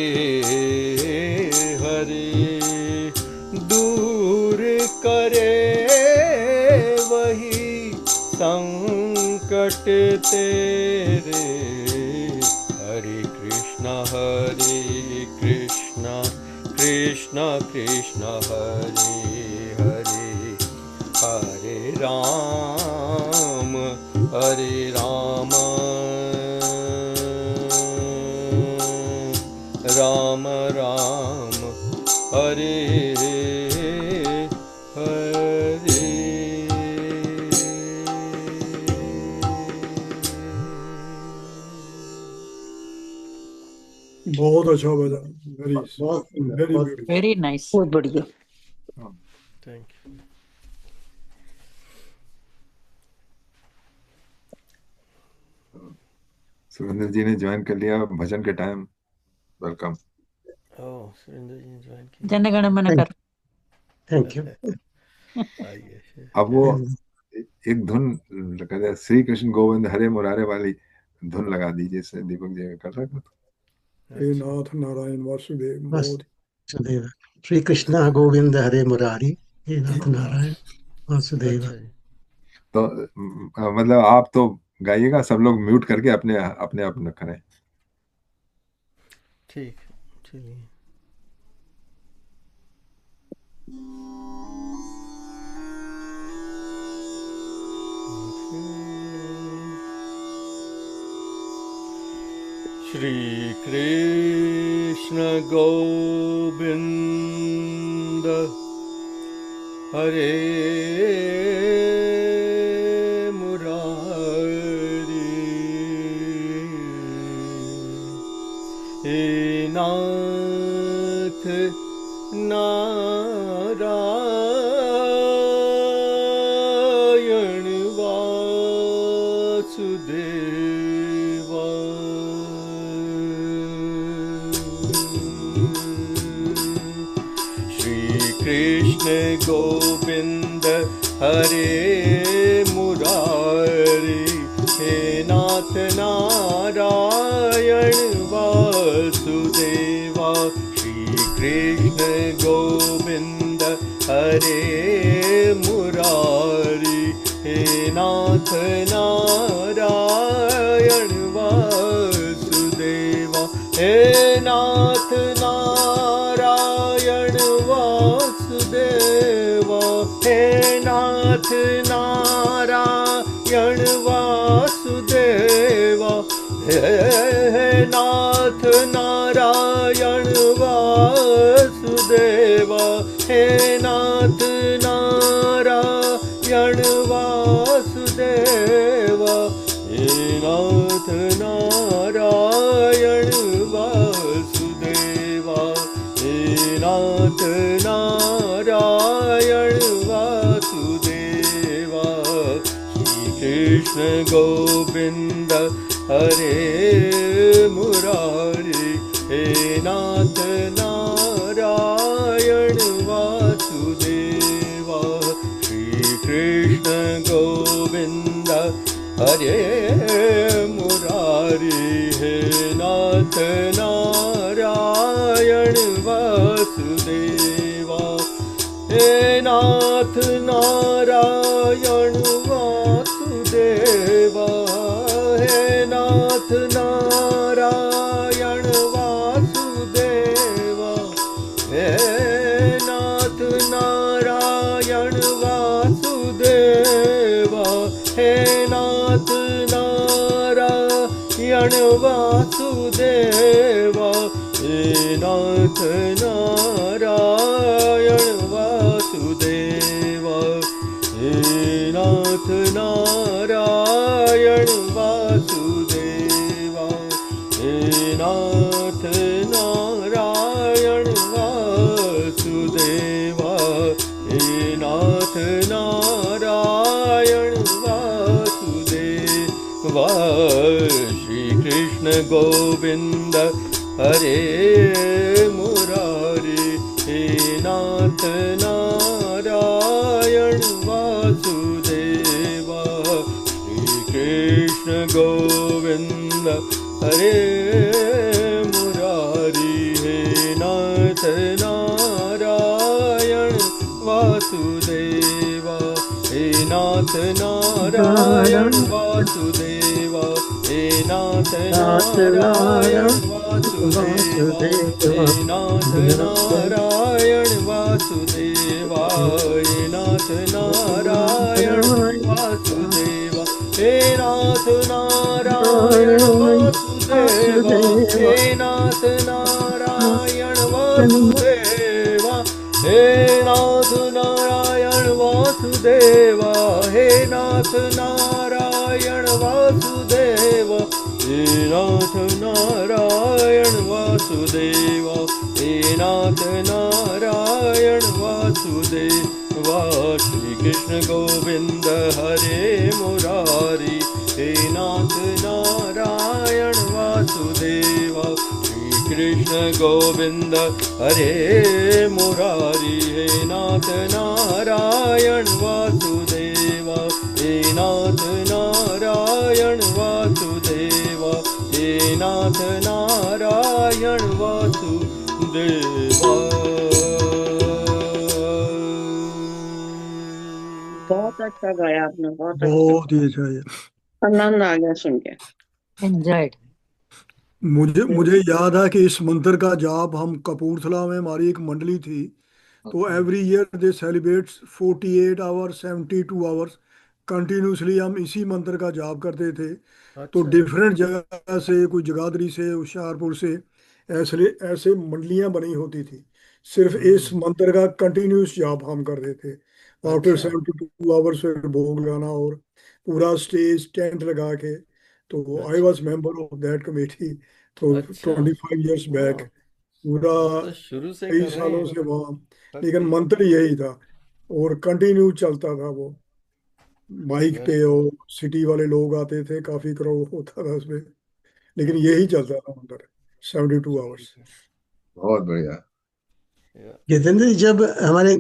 हरे। दूर करे वही संकट तेरे, हरे कृष्ण कृष्ण कृष्ण हरे हरे, हरे राम राम राम हरे हरे। बहुत अच्छा भजन, वेरी बहुत सुंदर, वेरी बहुत ब्यूटीफुल। Very nice. बहुत बढ़िया। Thank you. सुरेंद्र जी ने ज्वाइन कर लिया भजन के टाइम, वेलकम। ओह, सुरेंद्र जी ने ज्वाइन किया। जनगण मन कर। Thank you. आइए। अब वो एक धुन श्री कृष्ण गोविंद हरे मुरारे वाली धुन लगा दीजिए, से दीपक जी कर सकते। हे नाथ नारायण वासुदेव। बहुत वासुदेव। श्री कृष्ण गोविंद हरे मुरारी, हे नाथ नारायण वासुदेव। अच्छा जी। तो मतलब आप तो गाइएगा, सब लोग म्यूट करके अपने अपने आप करें। ठीक, चलिए। श्री कृष्ण गोविंद हरे मुरारी, हे नाथ नारायण वासुदेवा, श्री कृष्ण गोविंद हरे मुरारी, हे नाथ नारायण वासुदेवा, श्री कृष्ण गोविंद हरे मुरारी, हे नाथ नारायण वासुदेवा, हे नाथ नारायण वासुदेवा, हे नाथ नारायण वासुदेवा, हे नाथ नारायण वासुदेवा, हे नाथ नारायण वासुदेवा, हे नाथ नारायण वासुदेवा, हे नाथ नारायण वासुदेवा, श्री कृष्ण गोविंद हरे मुरारी, हे नाथ नारायण वासुदेवा, श्री कृष्ण गोविंद हरे मुरारी, हे नाथ नारायण वासुदेवा, हे नाथ नारायण वासुदेवा, हे नाथ नारायण वासुदेवा, हे नाथ नारायण वासुदेवा, हे नाथ नारायण वासुदेवा, हे नाथ नारायण वासुदेवा, हे नाथ नारायण वासुदेवा, हे नाथ नारायण वासुदेवा, हे नाथ नारायण वासुदेवा, श्री कृष्ण गोविंद हरे मुरारी, हे नाथ नारायण वासुदेवा। श्री कृष्ण गोविंद हरे मुरारी, हे नाथ नारायण वासुदेवा। हे नाथ नारायण वासुदेवा, हे नाथ नारायण वासुदेवा, हे नाथ नारायण वासुदेवा, हे नाथ नारायण वासुदेवा, हे नाथ नारायण वासुदेवा, हे नाथ नारायण वासुदेवा, हे नाथ नारायण वासुदेवा, हे नाथ नारायण वासुदेवा, हे नाथ नारायण वासुदेवा, हे नाथ नारायण वासुदेवा। श्री कृष्ण गोविंद हरे मुरारी, हे नाथ नारायण वासुदेवा। श्री कृष्ण गोविंद हरे मुरारी, हे नाथ नारायण वासुदेवा, हे नाथ नारायण वासुदेवा, हे नाथ नारायण वासुदेवा। बहुत अच्छा गाया आपने, बहुत अच्छा, बहुत ही अच्छा है। आनंद आ गया सुन के। एंजॉयड। मुझे याद है कि इस मंत्र का जाप हम कपूरथला में, हमारी एक मंडली थी, तो एवरी ईयर दे सेलिब्रेट 48 आवर्स 72 आवर्स कंटिन्यूसली हम इसी मंत्र का जाप करते थे। तो अच्छा, डिफरेंट जगह से, कोई जगाधरी से, होशियारपुर से, ऐसे ऐसे मंडलियां बनी होती थी। सिर्फ इस मंत्र का कंटिन्यूस जाप हम करते थे। आफ्टर अच्छा, 72 आवर्स फिर भोग लगाना, और पूरा स्टेज टेंट लगा के। तो आई अच्छा, was member of that committee. तो अच्छा, 25 इयर्स बैक वाह, पूरा आप तो शुरू से कई कर रहे सालों हैं से वहाँ, लेकिन भक्ति। मंत्र यही था और कंटिन्यू चलता था वो। माइक वेरी पे गुड। और सिटी वाले लोग आते थे, काफी क्राउड होता था उसमें, लेकिन यही अच्छा, चलता था मंत्र 72 आवर्स। ठीक है। बहुत बढ़िया। या, जितेंद्र जी, जब हमारे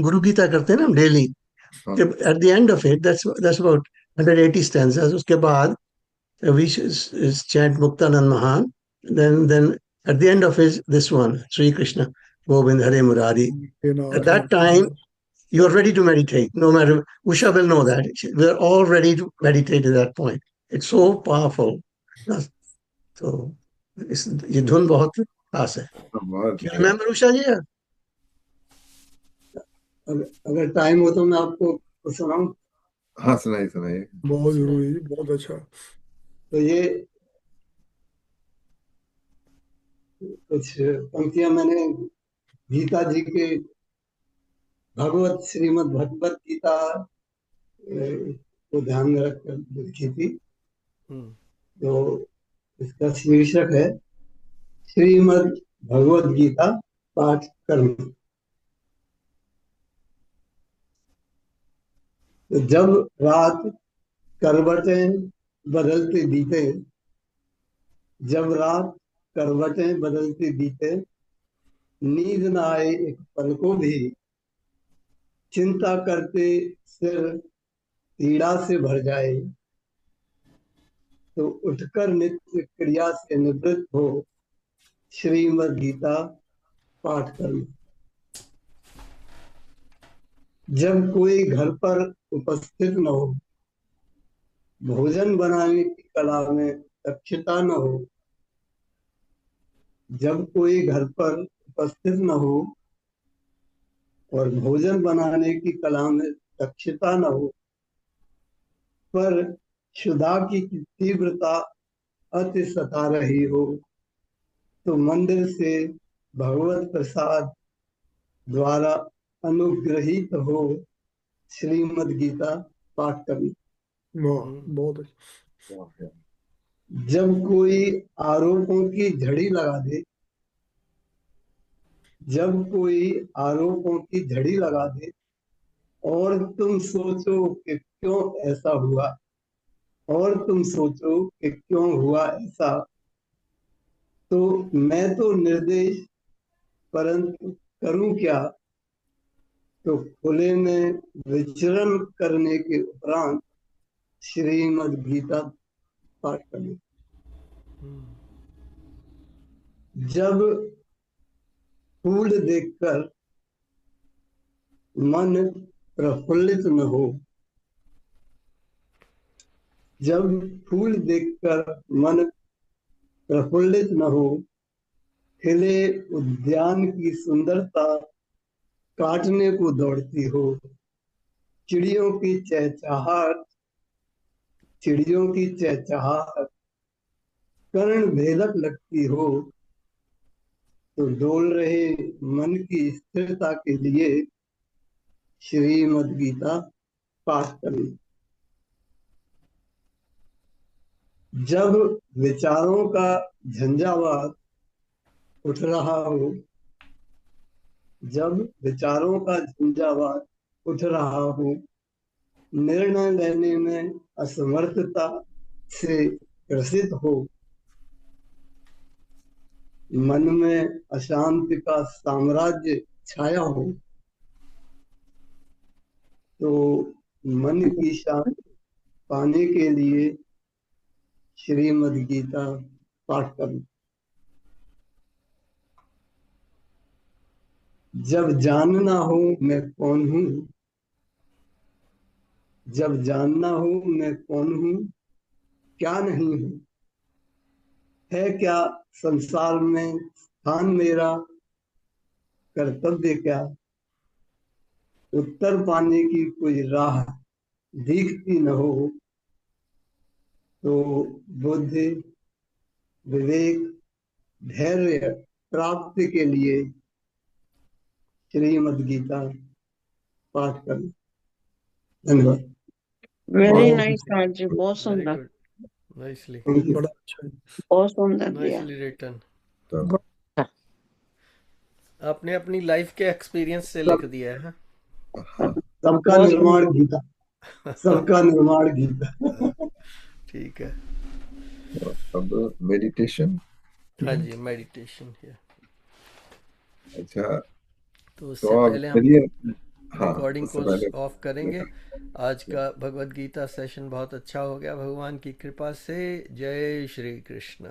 गुरु गीता करते हैं ना हम डेली, हाँ, जब at the end of it, that's about 180 stanzas, उसके बाद we chant Muktanand Mahan. Then at the end of it, this one, Sri Krishna Govind Hare Murari. Hey At Nath that time, you are ready to meditate. No matter, Usha will know that. We're all ready to meditate at that point. It's so powerful. So, ये धुन बहुत खास है. बहुत You remember Usha जी? अगर time हो तो मैं आपको कुछ सुनाऊं. हाँ, सुनाइए सुनाइए। बहुत सुनाइए। जरूरी, बहुत अच्छा। तो ये कुछ पंक्तियां मैंने गीता जी के भगवत श्रीमद् भगवत गीता को ध्यान में रखकर लिखी थी। हम्म, तो इसका शीर्षक है श्रीमद् भगवत गीता पाठ कर्म। तो जब रात करवटें बदलते बीते, जब रात करवटें बदलते बीते, नींद न आए एक पल को भी, चिंता करते सिर पीड़ा से भर जाए, तो उठकर नित्य क्रिया से निवृत्त हो श्रीमद् गीता पाठ करना। जब कोई घर पर उपस्थित न हो, भोजन बनाने की कला में दक्षता न हो, जब कोई घर पर उपस्थित न हो और भोजन बनाने की कला में दक्षता न हो, पर क्षुधा की तीव्रता अति सता रही हो, तो मंदिर से भगवत प्रसाद द्वारा अनुग्रहित हो श्रीमद् गीता पाठ करना। वाह, बहुत अच्छा। जब कोई आरोपों की झड़ी लगा दे, जब कोई आरोपों की झड़ी लगा दे और तुम सोचो कि क्यों ऐसा हुआ, और तुम सोचो कि क्यों हुआ ऐसा, तो मैं तो निर्देश परंतु करूं क्या। तो खुले में विचरण करने के उपरांत श्रीमद् गीता पाठ करें। जब फूल देखकर मन प्रफुल्लित न हो, जब फूल देखकर मन प्रफुल्लित न हो, खिले उद्यान की सुंदरता काटने को दौड़ती हो, चिड़ियों की चहचहाहट कर्ण भेदक लगती हो, तो डोल रहे मन की स्थिरता के लिए श्रीमद् गीता पाठ करें। जब विचारों का झंझावात उठ रहा हो, जब विचारों का झंझावात उठ रहा हो, निर्णय लेने में असमर्थता से ग्रसित हो, मन में अशांति का साम्राज्य छाया हो, तो मन की शांति पाने के लिए श्रीमद् गीता पाठ करें। जब जानना हो मैं कौन हूँ, जब जानना हो मैं कौन हूँ, क्या नहीं हूँ, है क्या संसार में स्थान मेरा, कर्तव्य क्या, उत्तर पाने की कोई राह दिखती न हो, तो बुद्धि विवेक धैर्य प्राप्ति के लिए श्रीमद् गीता पाठ करें। धन्यवाद। वेरी बहुत नाइस राज जी, बहुत वेरी सुंदर, गुड, नाइसली, बड़ा अच्छा है। बहुत सुंदर दिया। Nicely written. चलो, आपने अपनी लाइफ के एक्सपीरियंस से सब लिख दिया है। हाँ, सबका बहुत निर्माण सुंदर। गीता, सबका निर्माण गीता। ठीक है। तो अब मेडिटेशन। हाँ जी, मेडिटेशन है। अच्छा, तो तो उससे अब पहले हम चलिए, हाँ, रिकॉर्डिंग उससे को पहले ऑफ करेंगे। आज का भगवद गीता सेशन बहुत अच्छा हो गया भगवान की कृपा से। जय श्री कृष्ण।